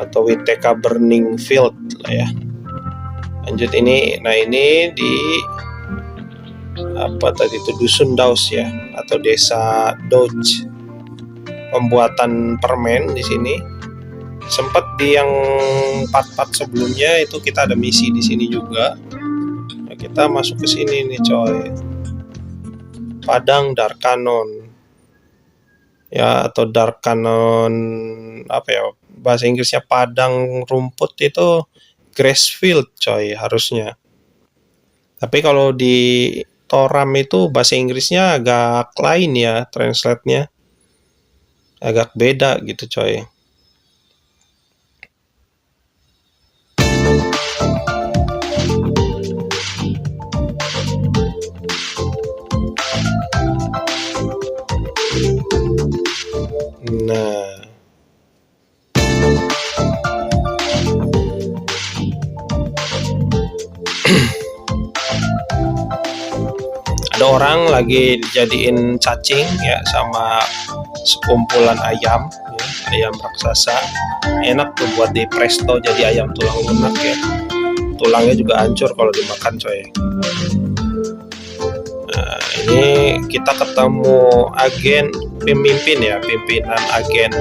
atau WTK Burning Field lah ya. Lanjut ini, nah ini di apa tadi itu, Dusun Daus ya, atau Desa Dodge. Pembuatan permen di sini. Sempat di yang part-part sebelumnya itu kita ada misi di sini juga. Nah, kita masuk ke sini nih coy. Padang Darkanon ya, atau Darkanon apa ya bahasa Inggrisnya, padang rumput itu Grassfield coy harusnya. Tapi kalau di Toram itu bahasa Inggrisnya agak lain ya, translate-nya agak beda gitu coy. Nah, ada orang lagi dijadiin cacing ya sama sekumpulan ayam ya, ayam raksasa. Enak tuh buat di presto jadi ayam tulang lunak ya. Tulangnya juga hancur kalau dimakan coy. Nah, ini kita ketemu agen pemimpin ya, pimpinan agen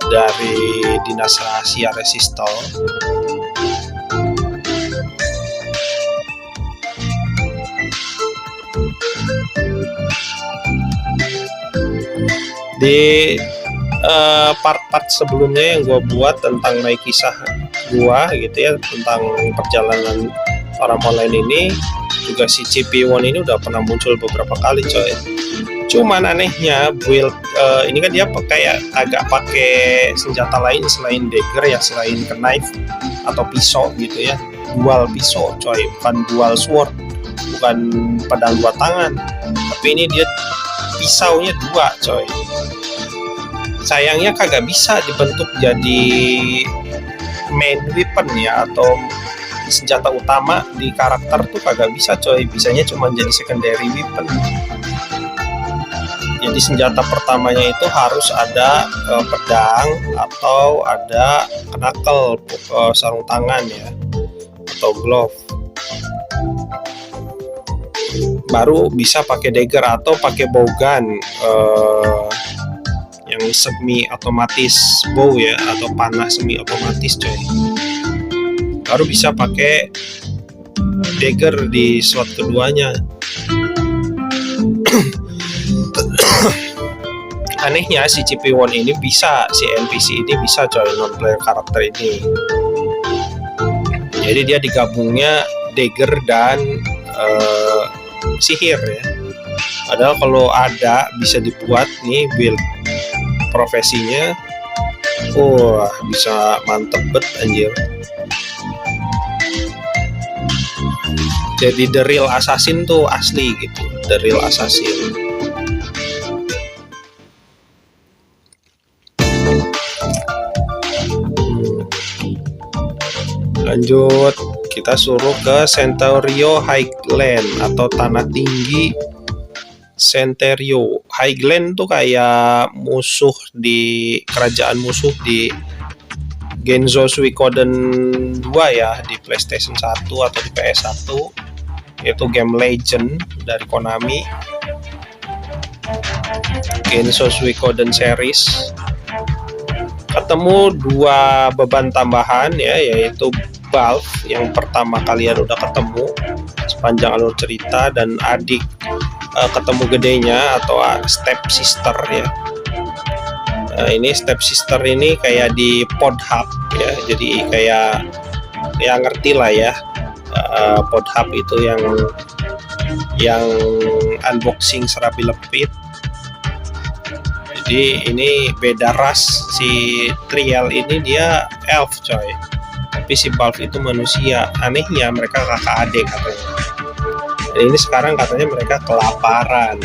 dari Dinas Rahasia Resistol. Di part-part sebelumnya yang gue buat tentang naik kisah gua gitu ya, tentang perjalanan Toram Online ini, juga si CP1 ini udah pernah muncul beberapa kali coy. Cuman anehnya build ini kan dia agak pakai senjata lain selain dagger ya, selain knife atau pisau gitu ya. Dual pisau coy, bukan dual sword, bukan pedang dua tangan, tapi ini dia pisaunya dua coy. Sayangnya kagak bisa dibentuk jadi main weapon ya, atau senjata utama di karakter tuh kagak bisa coy, bisanya cuma jadi secondary weapon. Jadi senjata pertamanya itu harus ada pedang atau ada knuckle, sarung tangan ya, atau glove. Baru bisa pakai dagger atau pakai bowgun yang semi otomatis bow ya, atau panah semi otomatis coy. Baru bisa pakai dagger di slot keduanya. Anehnya si CP1 ini bisa, si NPC ini bisa coy, non player karakter ini. Jadi dia digabungnya dagger dan sihir ya. Padahal kalau ada bisa dibuat nih build profesinya Wah, bisa mantep bet anjir. Jadi the real assassin tuh asli gitu, the real assassin. Lanjut, kita suruh ke Centaurio Highland atau tanah tinggi Centaurio. Highland tuh kayak musuh di kerajaan musuh di Genzo Suikoden 2 ya, di PlayStation 1 atau di PS1. Itu game legend dari Konami. Genzo Suikoden series. Ketemu dua beban tambahan ya, yaitu Balf yang pertama kalian udah ketemu sepanjang alur cerita, dan adik ketemu gedenya atau step sister ya. Ini step sister ini kayak di pod hub ya, jadi kayak ya ngerti lah ya, pod hub itu yang unboxing Serapi Lepit. Jadi ini beda ras, si Trial ini dia elf coy, tapi si Balf itu manusia. Anehnya mereka kakak adik katanya. Dan ini sekarang katanya mereka kelaparan.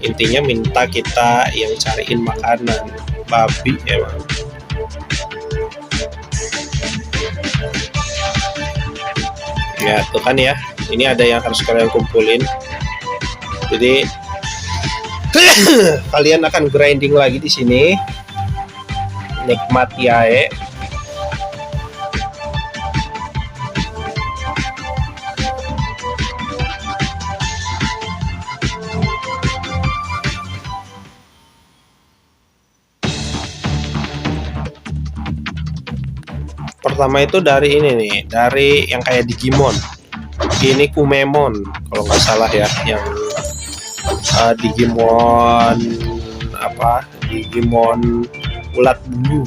Intinya minta kita yang cariin makanan. Babi emang. Ya tuh kan ya, ini ada yang harus kalian kumpulin. Jadi kalian akan grinding lagi di sini. Nikmati ae. Pertama itu dari ini nih, dari yang kayak Digimon. Ini Kumemon kalau nggak salah ya, yang Digimon apa? Digimon ulat bulu.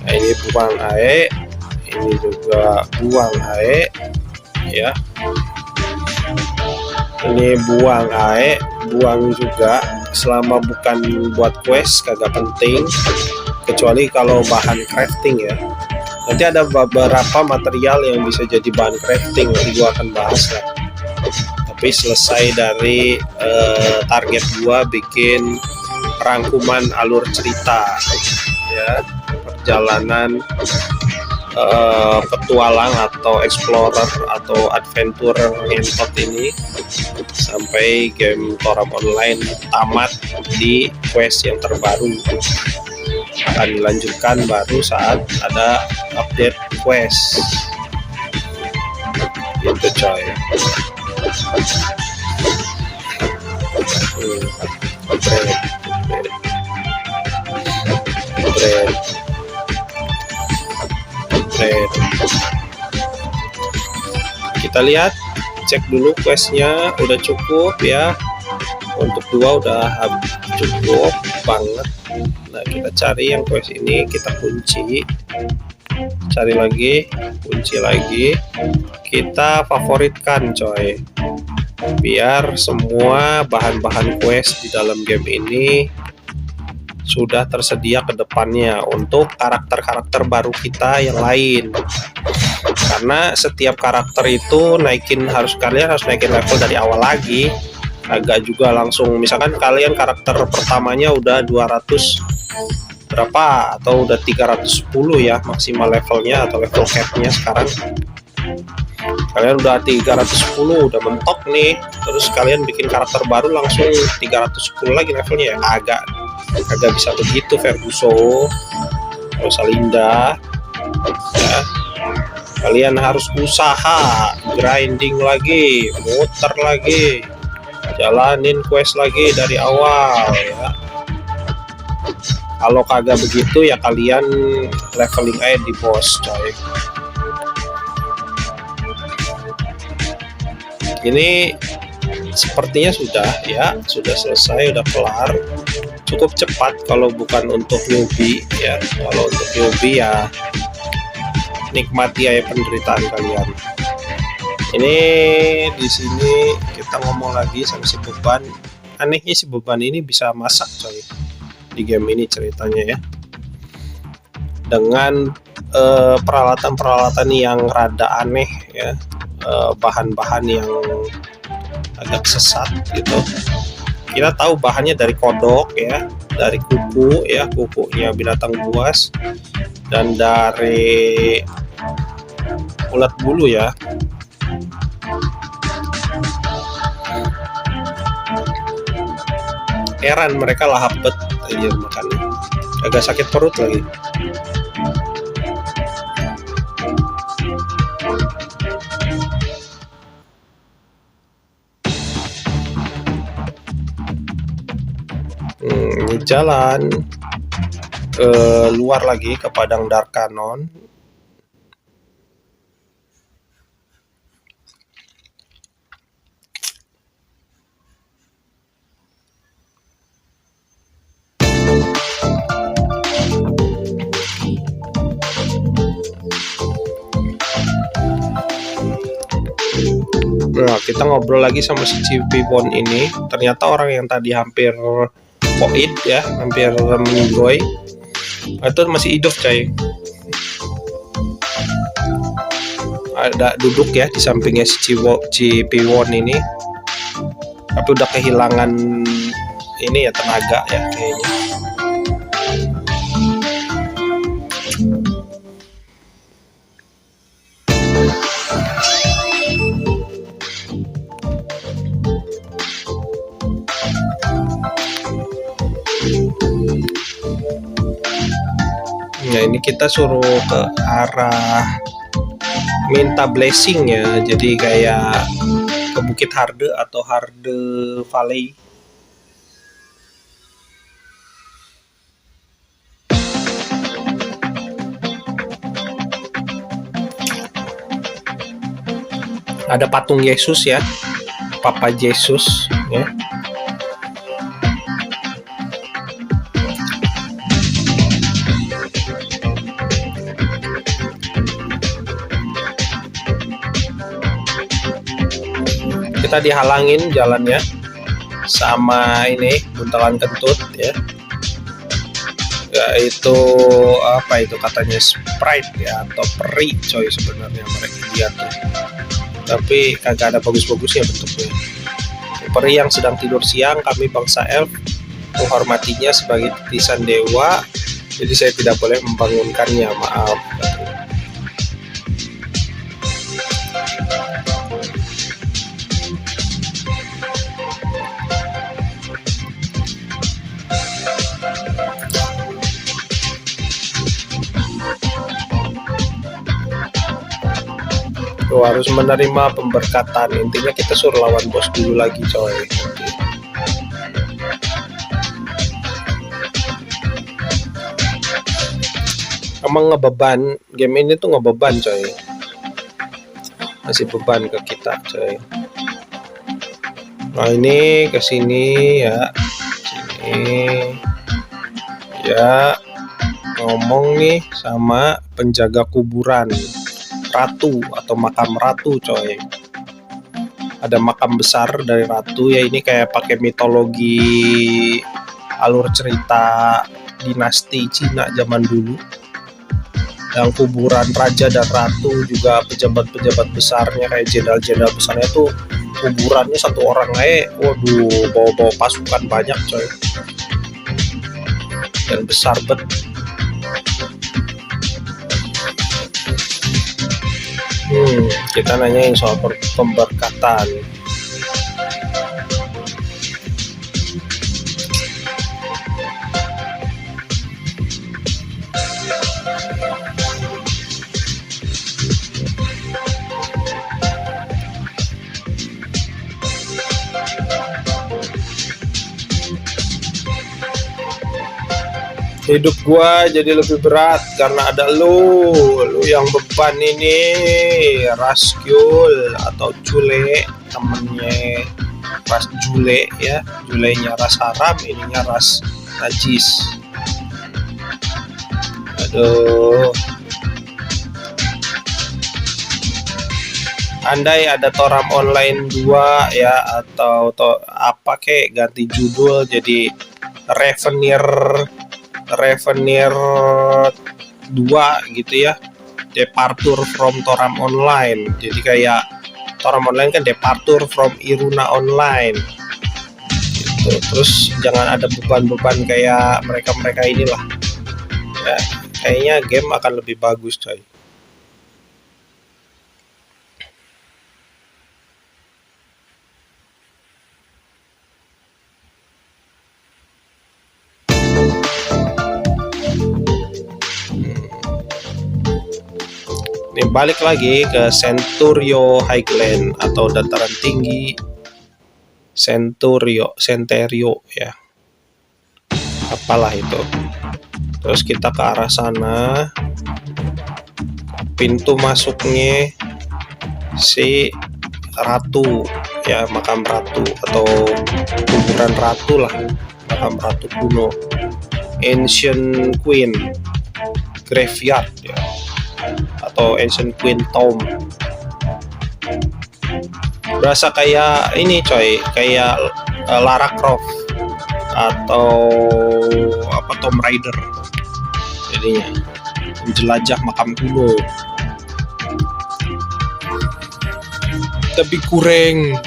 Nah, ini buang ae, ini juga buang ae, ya. Ini buang ae, buang juga. Selama bukan buat quest kagak penting. Kecuali kalau bahan crafting ya, nanti ada beberapa material yang bisa jadi bahan crafting, nanti gua akan bahas lah. Tapi selesai dari target gua bikin rangkuman alur cerita ya, perjalanan petualang atau explorer atau adventurer ngentot ini sampai game Toram Online tamat di quest yang terbaru. Akan dilanjutkan baru saat ada update quest gitu coy. Kita lihat, cek dulu questnya udah cukup ya. Untuk 2 udah cukup banget. Nah, kita cari yang quest ini, kita kunci, cari lagi, kunci lagi, kita favoritkan coy, biar semua bahan-bahan quest di dalam game ini sudah tersedia ke depannya untuk karakter-karakter baru kita yang lain. Karena setiap karakter itu kalian harus naikin level dari awal lagi. Agak juga langsung, misalkan kalian karakter pertamanya udah 200 berapa atau udah 310 ya maksimal levelnya atau level capnya sekarang. Kalian udah 310, udah mentok nih, terus kalian bikin karakter baru langsung 310 lagi levelnya ya, agak bisa begitu. Ferguso, Rosalinda ya. Kalian harus usaha, grinding lagi, muter lagi, jalanin quest lagi dari awal ya. Kalau kagak begitu ya kalian leveling aja di boss coy. Ini sepertinya sudah selesai, udah kelar. Cukup cepat kalau bukan untuk newbie ya. Kalau untuk newbie ya nikmati aja penderitaan kalian. Ini di sini kita ngomong lagi sama si beban. Anehnya si beban ini bisa masak coy. di game ini ceritanya ya, dengan peralatan-peralatan yang rada aneh ya, bahan-bahan yang agak sesat gitu. Kita tahu bahannya dari kodok ya, dari kuku ya, kukunya binatang buas, dan dari ulat bulu ya. Heran mereka lahap bet aja makannya, agak sakit perut lagi. Jalan luar lagi ke Padang Darkanon. Nah, kita ngobrol lagi sama si Cipibon ini. Ternyata orang yang tadi hampir koid ya, hampir meninggoy, itu masih hidup coy. Ada duduk ya di sampingnya si Cipibon ini, tapi udah kehilangan ini ya, tenaga ya kayaknya. Nah, ini kita suruh ke arah minta blessing ya, jadi kayak ke Bukit Harde atau Harde Valley. Ada patung Yesus ya, Papa Yesus ya. Kita dihalangin jalannya sama ini buntalan kentut ya, yaitu apa itu katanya Sprite ya, atau peri coy sebenarnya mereka lihat tuh, tapi kagak ada bagus-bagusnya bentuknya. Peri yang sedang tidur siang, kami bangsa elf menghormatinya sebagai titisan dewa, jadi saya tidak boleh membangunkannya, maaf. Tuh, harus menerima pemberkatan, intinya kita suruh lawan bos dulu lagi coy. Emang ngebeban, game ini tuh ngebeban coy, masih beban ke kita coy. Nah, ini kesini ya, sini ya, ngomong nih sama penjaga kuburan ratu atau makam ratu coy. Ada makam besar dari ratu ya, ini kayak pakai mitologi alur cerita dinasti Cina zaman dulu. Yang kuburan raja dan ratu, juga pejabat-pejabat besarnya kayak jenderal-jenderal besarnya tuh kuburannya satu orang aja. Waduh, bawa-bawa pasukan banyak coy, dan besar bet. Kita nanyain soal pemberkatan. Hidup gua jadi lebih berat karena ada lu yang beban ini, Raskul atau Jule, temennya Ras Jule ya, Julenya ras haram, ininya ras najis. Aduh, andai ada Toram Online 2 ya, atau apa kek ganti judul jadi Revenir 2 gitu ya, Departure from Toram Online. Jadi kayak Toram Online kan Departure from Iruna Online gitu. Terus jangan ada beban-beban kayak mereka inilah ya, kayaknya game akan lebih bagus coy. Ini balik lagi ke Centurio Highland atau dataran tinggi Centurio ya, apalah itu. Terus kita ke arah sana, pintu masuknya si ratu ya, makam ratu atau kuburan ratu lah, makam ratu kuno, Ancient Queen Graveyard ya, atau Ancient Queen Tomb. Berasa kayak ini coy, kayak Lara Croft atau apa, Tomb Raider jadinya, menjelajah makam kuno tapi kurang.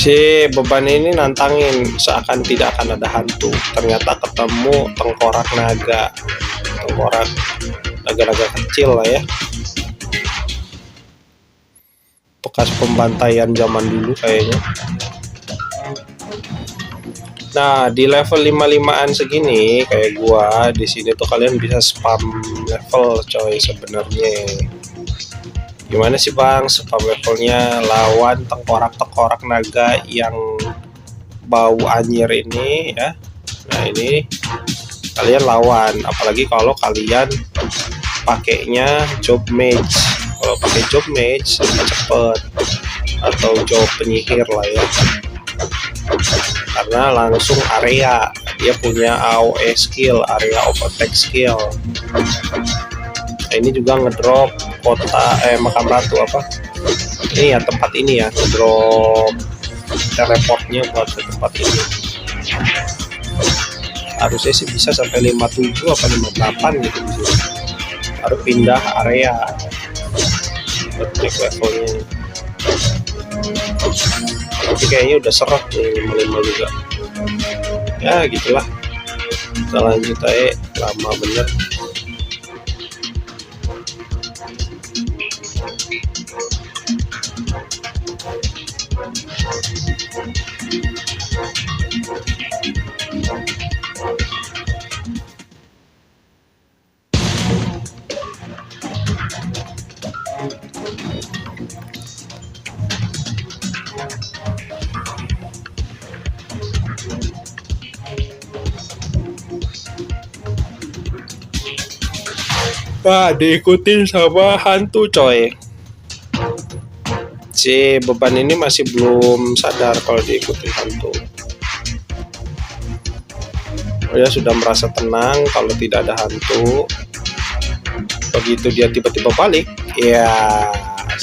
Si beban ini nantangin, seakan tidak akan ada hantu. Ternyata ketemu tengkorak naga kecil lah ya, bekas pembantaian zaman dulu kayaknya. Nah, di level 55-an segini kayak gua di sini tuh kalian bisa spam level coy sebenarnya. Gimana sih bang spam levelnya? Lawan tengkorak naga yang bau anyir ini ya. Nah ini kalian lawan, apalagi kalau kalian pakainya job mage. Kalau pakai job mage lebih cepet, atau job penyihir lah ya, karena langsung area, dia punya AOE skill, area of attack skill. Nah, ini juga ngedrop kota makam ratu apa ini ya, tempat ini ya, ngedrop teleportnya buat ke tempat ini. Harusnya sih bisa sampai 57 apa 58 gitu sih. Harus pindah area buat naik levelnya. Tapi kayaknya udah seret nih 55 juga ya, gitulah. Kita lanjut aja, lama bener. Wah, diikutin sama hantu coy. Si beban ini masih belum sadar kalau diikutin hantu. Dia sudah merasa tenang kalau tidak ada hantu. Begitu dia tiba-tiba balik, ya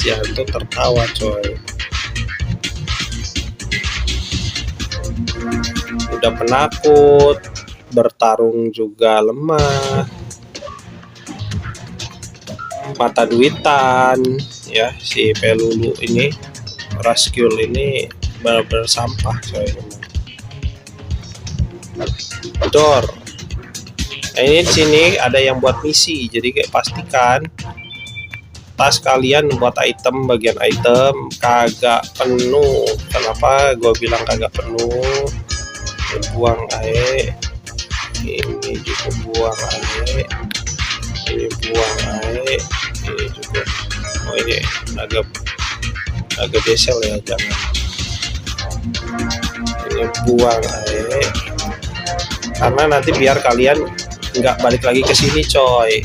si hantu tertawa coy. Udah penakut, bertarung juga lemah, mata duitan ya. Si Pelulu ini, Rascul ini benar-benar sampah coy. Door. Nah, ini di sini ada yang buat misi, jadi kayak pastikan tas kalian buat item, bagian item kagak penuh. Kenapa gue bilang kagak penuh? Buang air, ini juga buang air, ini buang air, ini juga. Oh ini agak diesel ya, jangan. Ini buang air karena nanti biar kalian nggak balik lagi ke sini coy.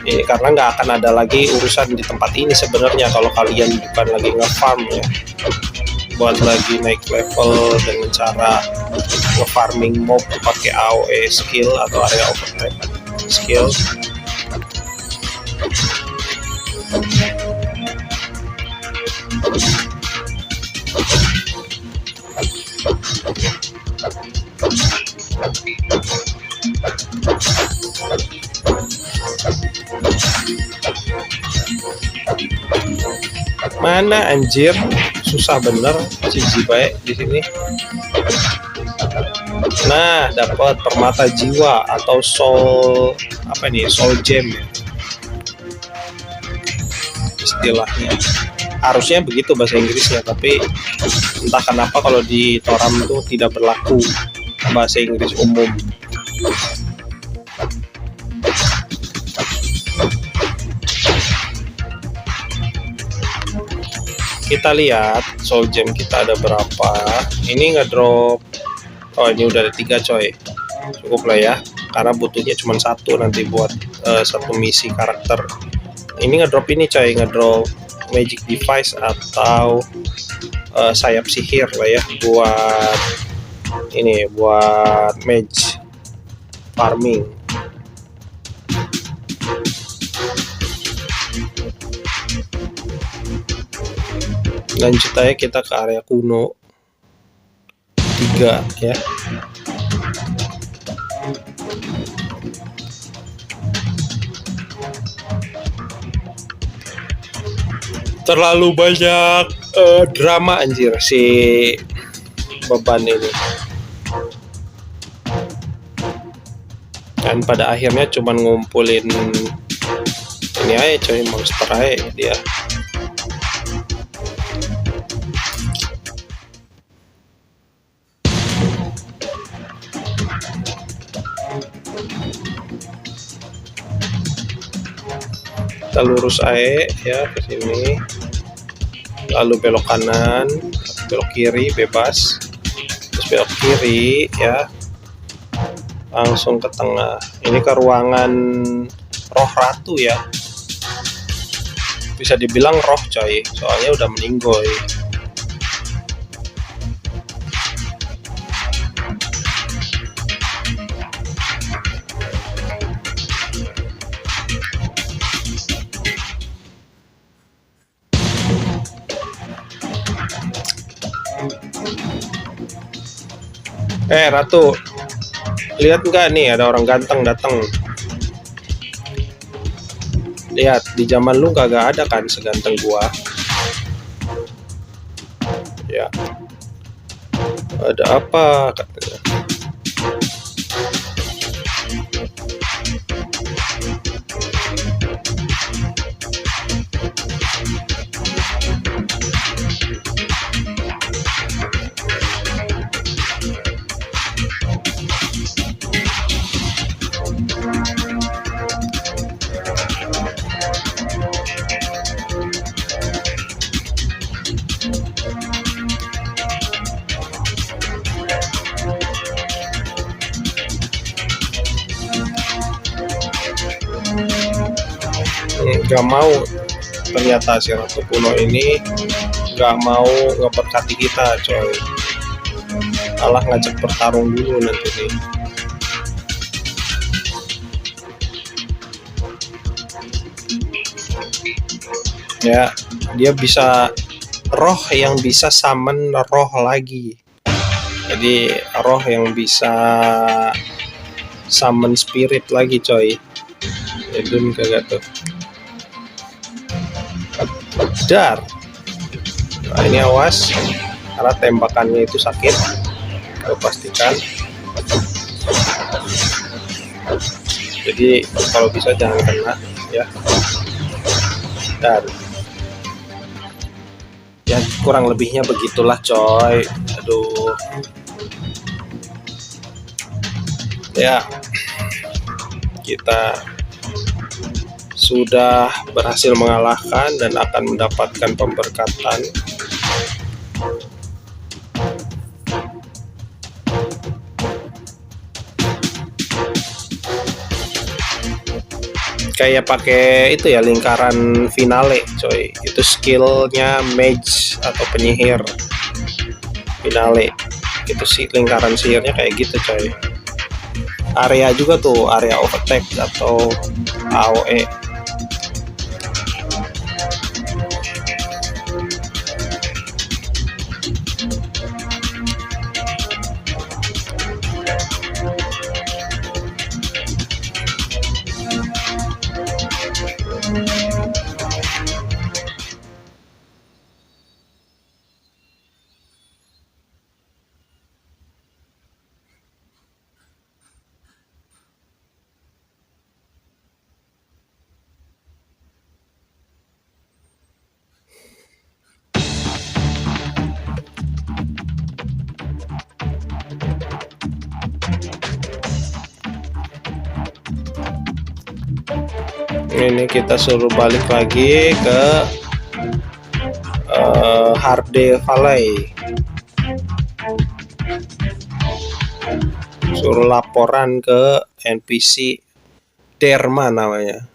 Ini karena nggak akan ada lagi urusan di tempat ini sebenarnya kalau kalian bukan lagi nge-farm ya, buat lagi naik level dengan cara nge-farming mob pakai AoE skill atau area overtime skill. Mana anjir, susah bener si Jibae di sini. Nah, dapat permata jiwa atau soul apa nih? Soul gem ya. Istilahnya. Harusnya begitu bahasa Inggrisnya, tapi entah kenapa kalau di Toram itu tidak berlaku bahasa Inggris umum. Kita lihat soul gem kita ada berapa. Ini ngedrop, oh ini udah ada 3 coy, cukup lah ya karena butuhnya cuma 1 nanti buat 1 misi karakter. Ini ngedrop ini coy, ngedrop magic device atau sayap sihir lah ya, buat ini, buat mage farming. Lanjut aja kita ke area kuno 3 ya. Terlalu banyak drama anjir si beban ini. Dan pada akhirnya cuman ngumpulin ini aja coy, monster aja dia. Kita lurus aja ya ke sini, lalu belok kanan, belok kiri bebas, terus belok kiri ya, langsung ke tengah. Ini ke ruangan roh ratu ya, bisa dibilang roh coy, soalnya udah meninggoy. Ratu, lihat nggak nih ada orang ganteng datang. Lihat, di zaman lu kagak ada kan seganteng gua. Ya, ada apa katanya? Gak mau, ternyata si Ratu Kuno ini gak mau ngeberkati kita coy, malah ngajak bertarung dulu nanti nih. Ya, dia bisa roh yang bisa summon roh lagi, jadi roh yang bisa summon spirit lagi coy. Edun kagak tuh. Dar. Nah, ini awas karena tembakannya itu sakit, lo pastikan. Jadi kalau bisa jangan kena ya. Dan ya kurang lebihnya begitulah coy. Aduh. Ya, kita sudah berhasil mengalahkan dan akan mendapatkan pemberkatan. kayak pakai itu ya, lingkaran finale coy. Itu skillnya mage atau penyihir finale. Itu sih lingkaran sihirnya kayak gitu coy. Area juga tuh, area of attack atau AOE. Ini kita suruh balik lagi ke Harde Valley, suruh laporan ke NPC Derma namanya.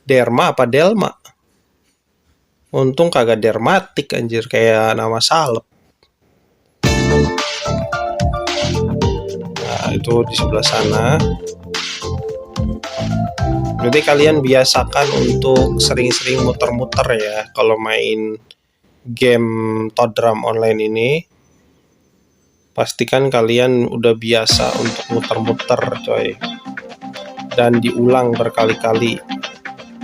Derma apa Delma? Untung kagak dermatik anjir, kayak nama salep. Nah itu di sebelah sana. Jadi kalian biasakan untuk sering-sering muter-muter ya kalau main game Toadram online ini. Pastikan kalian udah biasa untuk muter-muter coy, dan diulang berkali-kali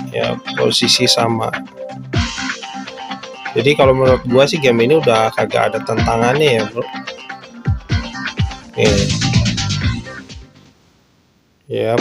ya, posisi sama. Jadi kalau menurut gua sih game ini udah kagak ada tantangannya ya bro. Yap.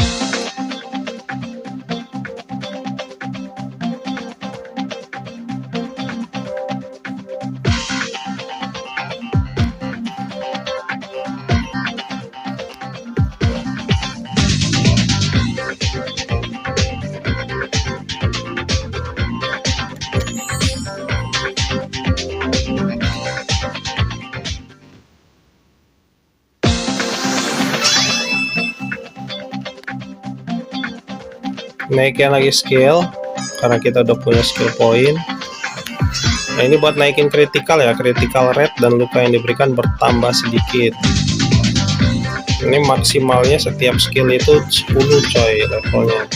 Naikin lagi skill karena kita udah punya skill point. Nah ini buat naikin critical ya, critical rate dan luka yang diberikan bertambah sedikit. Ini maksimalnya setiap skill itu 10 coy levelnya,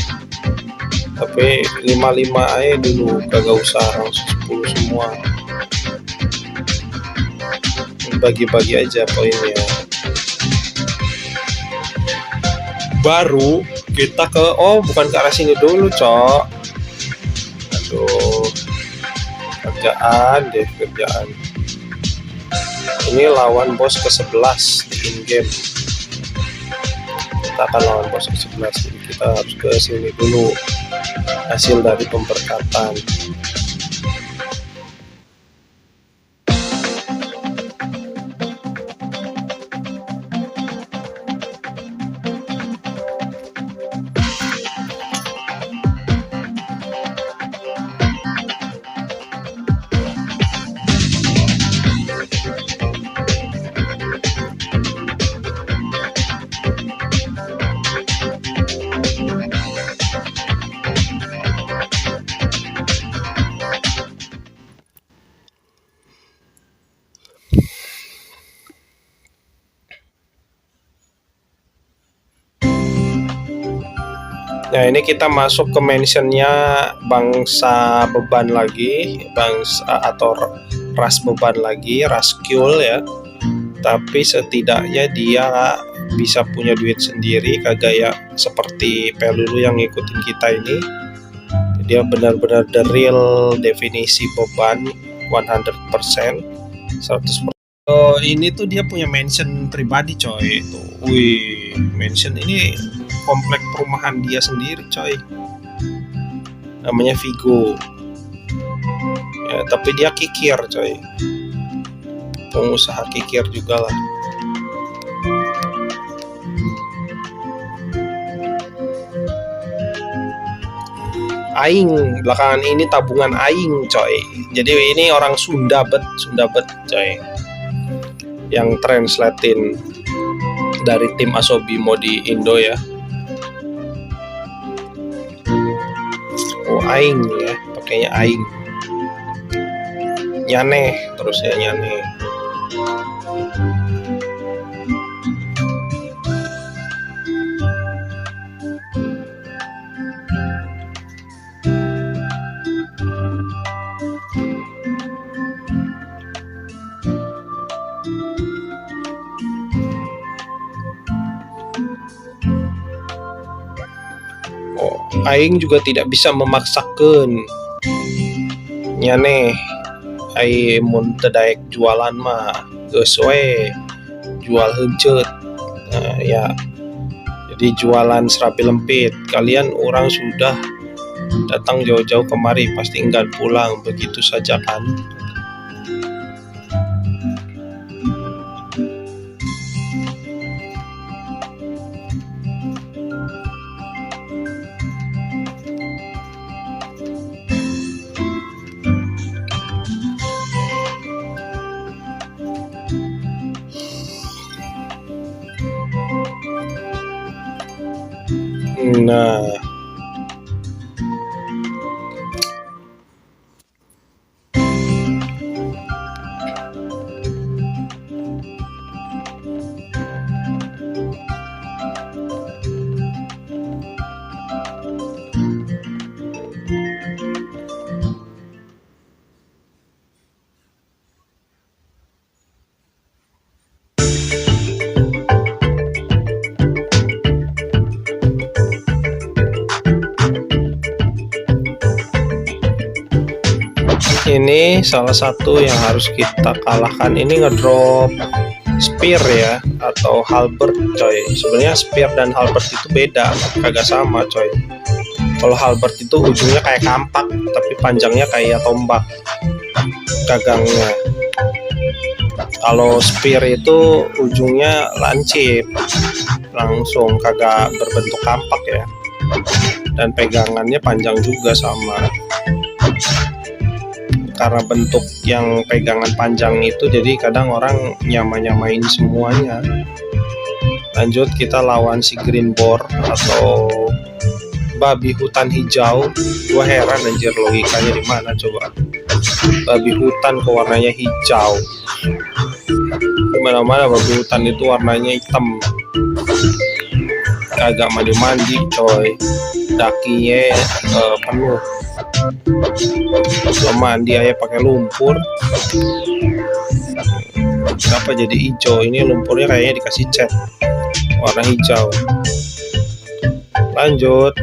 tapi 55 aja dulu, kagak usah langsung 10 semua. Bagi-bagi aja poinnya. Baru kita ke, oh bukan ke arah sini dulu cok. Aduh, kerjaan. Ini lawan bos ke-11 di in-game. Kita akan lawan bos ke-11, jadi kita harus ke sini dulu. Hasil dari pemberkatan. Nah ini kita masuk ke mansionnya bangsa beban lagi, bangsa atau ras beban lagi, ras Skul ya. Tapi setidaknya dia bisa punya duit sendiri, kagak ya seperti Pelulu yang ngikutin kita ini. Dia benar-benar the real definisi beban 100%, 100%. Oh, ini tuh dia punya mansion pribadi coy. Tuh, wih, mansion ini komplek perumahan dia sendiri coy, namanya Vigo ya, tapi dia kikir coy, pengusaha kikir juga lah. Aing belakangan ini tabungan Aing coy, jadi ini orang Sunda bet coy, yang translatein dari tim Asobimo di Indo ya. aing ya, pakainya aing. Nyaneh terus ya, nyaneh. Aing juga tidak bisa memaksakan nyaneh. Aing mun teu daek jualan mah geus we jual heuncet. Ya jadi jualan serapi lempit. Kalian orang sudah datang jauh-jauh kemari pasti enggan pulang begitu saja kan. Nah, ini salah satu yang harus kita kalahkan. Ini ngedrop spear ya, atau halberd coy. Sebenarnya spear dan halberd itu beda, kagak sama coy. Kalau halberd itu ujungnya kayak kampak tapi panjangnya kayak tombak gagangnya. Kalau spear itu ujungnya lancip, langsung kagak berbentuk kampak ya, dan pegangannya panjang juga sama. Karena bentuk yang pegangan panjang itu jadi kadang orang nyamain semuanya. Lanjut kita lawan si green boar atau babi hutan hijau. Gua heran anjir logikanya di mana coba. Babi hutan kok warnanya hijau. Mana-mana babi hutan itu warnanya hitam. Kagak mandi-mandi coy. Dakinya penuh. Belum mandi aja pakai lumpur. Kenapa jadi hijau? Ini lumpurnya kayaknya dikasih cat warna hijau. Lanjut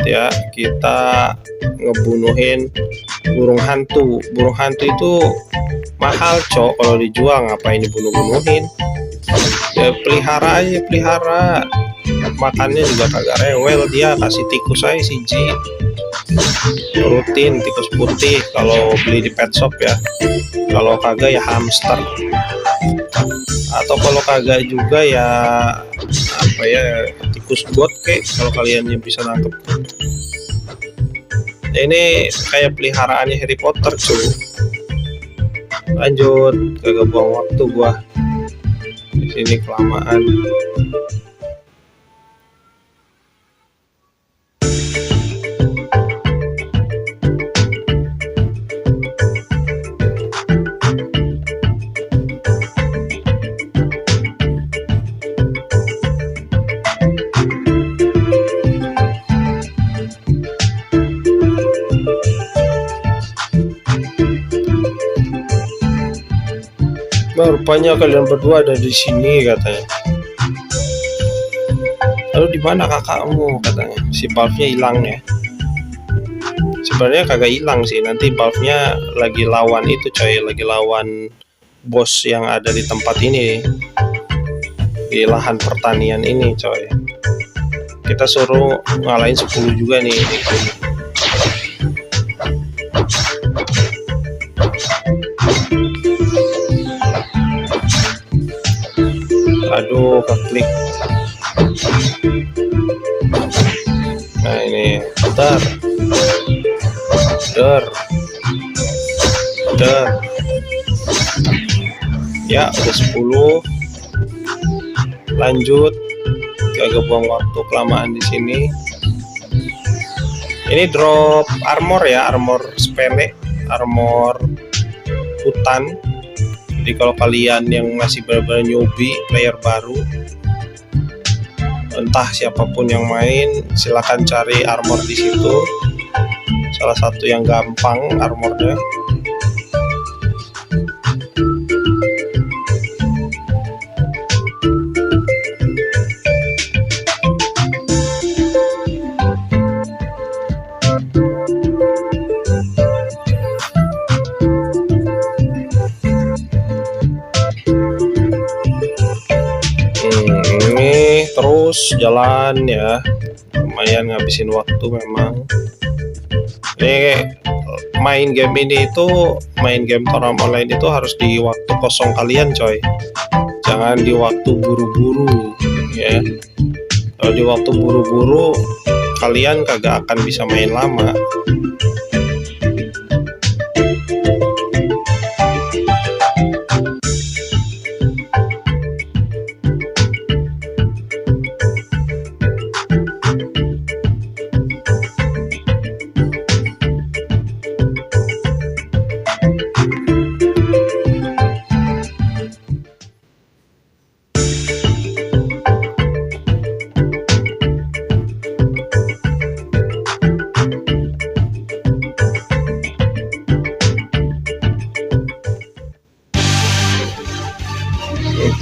ya, kita ngebunuhin burung hantu. Burung hantu itu mahal cok, kalau dijual ngapain dibunuh-bunuhin? Ya pelihara aja, pelihara. Makannya juga kagak rewel, dia kasih tikus aja siji rutin, tikus putih kalau beli di pet shop ya. Kalau kagak ya hamster, atau kalau kagak juga ya apa ya, tikus got kek kalau kalian yang bisa nangkep. Ini kayak peliharaannya Harry Potter cuy. Lanjut, kagak buang waktu gua di sini kelamaan. Rupanya kalian berdua ada di sini katanya. Lalu di mana kakakmu katanya? Si Valve-nya hilang ya. Sebenarnya kagak hilang sih, nanti Valve-nya lagi lawan itu coy, lagi lawan bos yang ada di tempat ini, di lahan pertanian ini coy. Kita suruh ngalahin 10 juga nih. Aduh, keklik. Nah ini, bentar. Ya udah 10. Lanjut, gak buang waktu kelamaan di sini. Ini drop armor ya, armor sepele, armor hutan. Jadi kalau kalian yang masih benar-benar newbie, player baru, entah siapapun yang main, silahkan cari armor di situ. Salah satu yang gampang armornya. Ini terus jalan ya, lumayan ngabisin waktu memang. Ini main game ini itu, main game Toram Online itu harus di waktu kosong kalian coy, jangan di waktu buru-buru ya. Kalau di waktu buru-buru kalian kagak akan bisa main lama.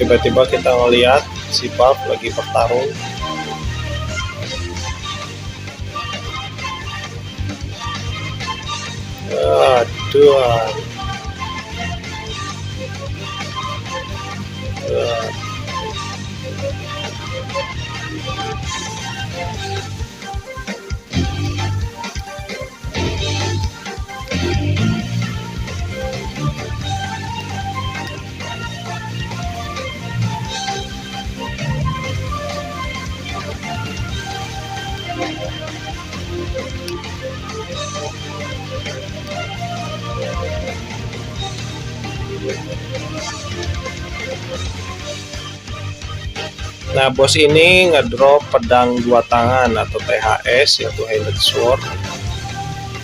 Tiba-tiba kita ngelihat si Buff lagi bertarung. Aduh. Nah, bos ini ngedrop pedang dua tangan atau THS, yaitu Handed Sword.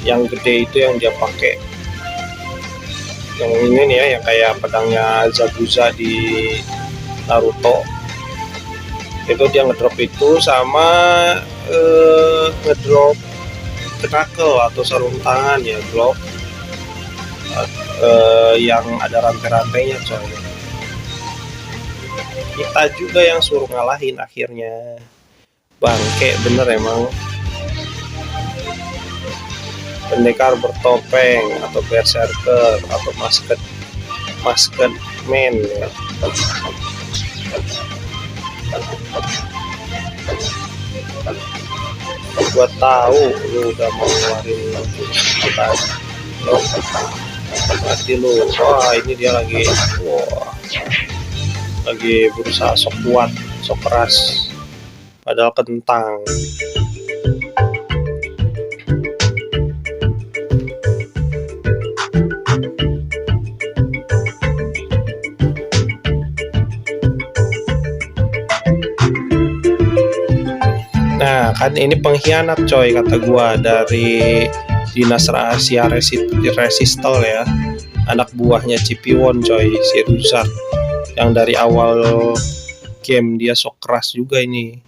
Yang gede itu yang dia pakai. Yang ini nih ya, yang kayak pedangnya Zabuza di Naruto. Itu dia ngedrop itu, sama ngedrop knuckle atau sarung tangan ya, glove yang ada rantai-rantainya coy. Kita juga yang suruh ngalahin akhirnya. Bangke bener emang. Pendekar bertopeng atau berserker atau masket man ya. Gua tahu lu udah mau ngeluarin kita lo mati lu. Wah, ini dia lagi. Wah, lagi berusaha sok kuat, sok keras, padahal kentang. Nah kan ini pengkhianat coy, kata gua, dari dinas rahasia Resistel ya, anak buahnya Cipiwon coy, si Ruzar, yang dari awal game dia sok keras juga ini.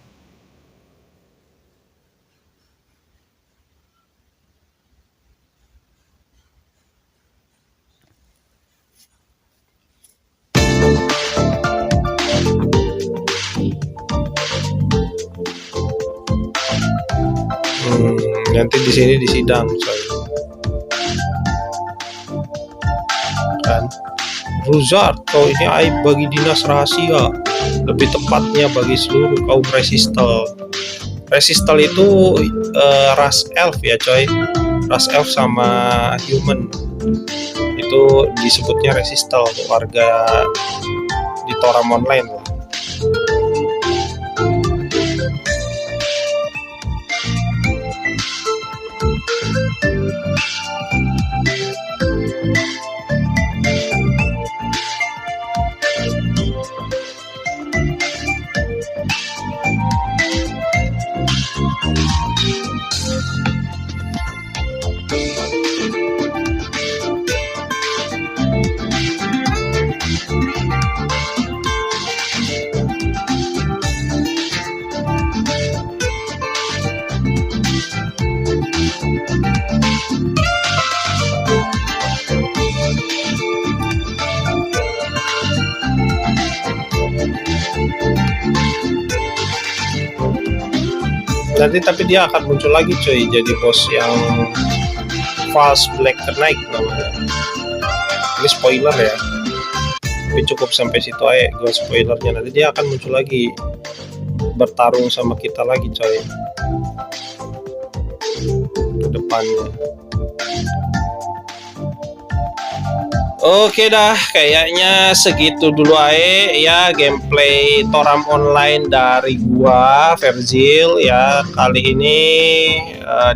Nanti di sini disidang coy. Kan Ruzar, kau ini aib bagi dinas rahasia, lebih tepatnya bagi seluruh kaum Resistel. Resistel itu ras elf ya coy, ras elf sama human itu disebutnya Resistel, warga di Toram Online lah. Nanti tapi dia akan muncul lagi cuy, jadi bos yang False Black Knight namanya. Ini spoiler ya, tapi cukup sampai situ aja gua spoilernya. Nanti dia akan muncul lagi, bertarung sama kita lagi coy ke depannya. Oke dah, kayaknya segitu dulu aja ya gameplay Toram Online dari gua Verzil ya. Kali ini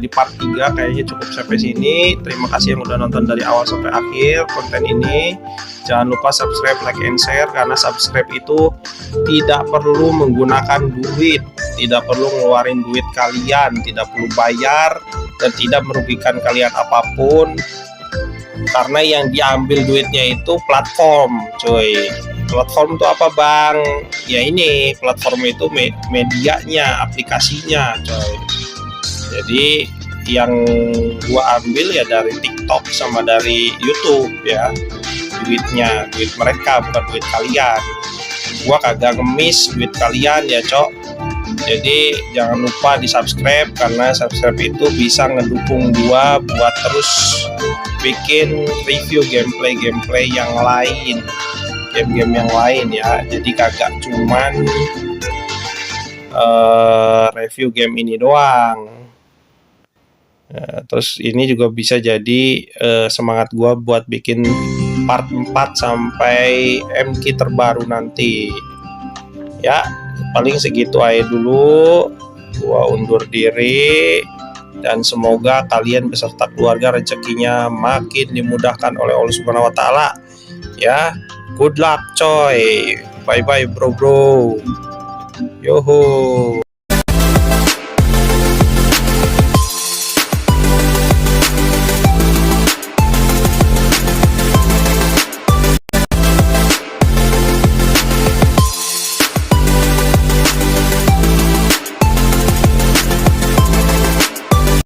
di part 3 kayaknya cukup sampai sini. Terima kasih yang udah nonton dari awal sampai akhir konten ini. Jangan lupa subscribe, like, and share, karena subscribe itu tidak perlu menggunakan duit, tidak perlu ngeluarin duit kalian, tidak perlu bayar, dan tidak merugikan kalian apapun. Karena yang diambil duitnya itu platform cuy. Platform itu apa bang? Ya ini platform itu medianya, aplikasinya coy. Jadi yang gua ambil ya dari TikTok sama dari YouTube ya, duitnya, duit mereka bukan duit kalian. Gua kagak ngemis duit kalian ya cok. Jadi jangan lupa di subscribe, karena subscribe itu bisa ngedukung gua buat terus bikin review gameplay yang lain, game-game yang lain ya. Jadi kagak cuman review game ini doang. Terus ini juga bisa jadi semangat gua buat bikin part 4 sampai MK terbaru nanti ya. Paling segitu aja dulu, gua undur diri, dan semoga kalian beserta keluarga rezekinya makin dimudahkan oleh Allah Subhanahu wa taala ya. Good luck coy. Bye bye bro. Yoho.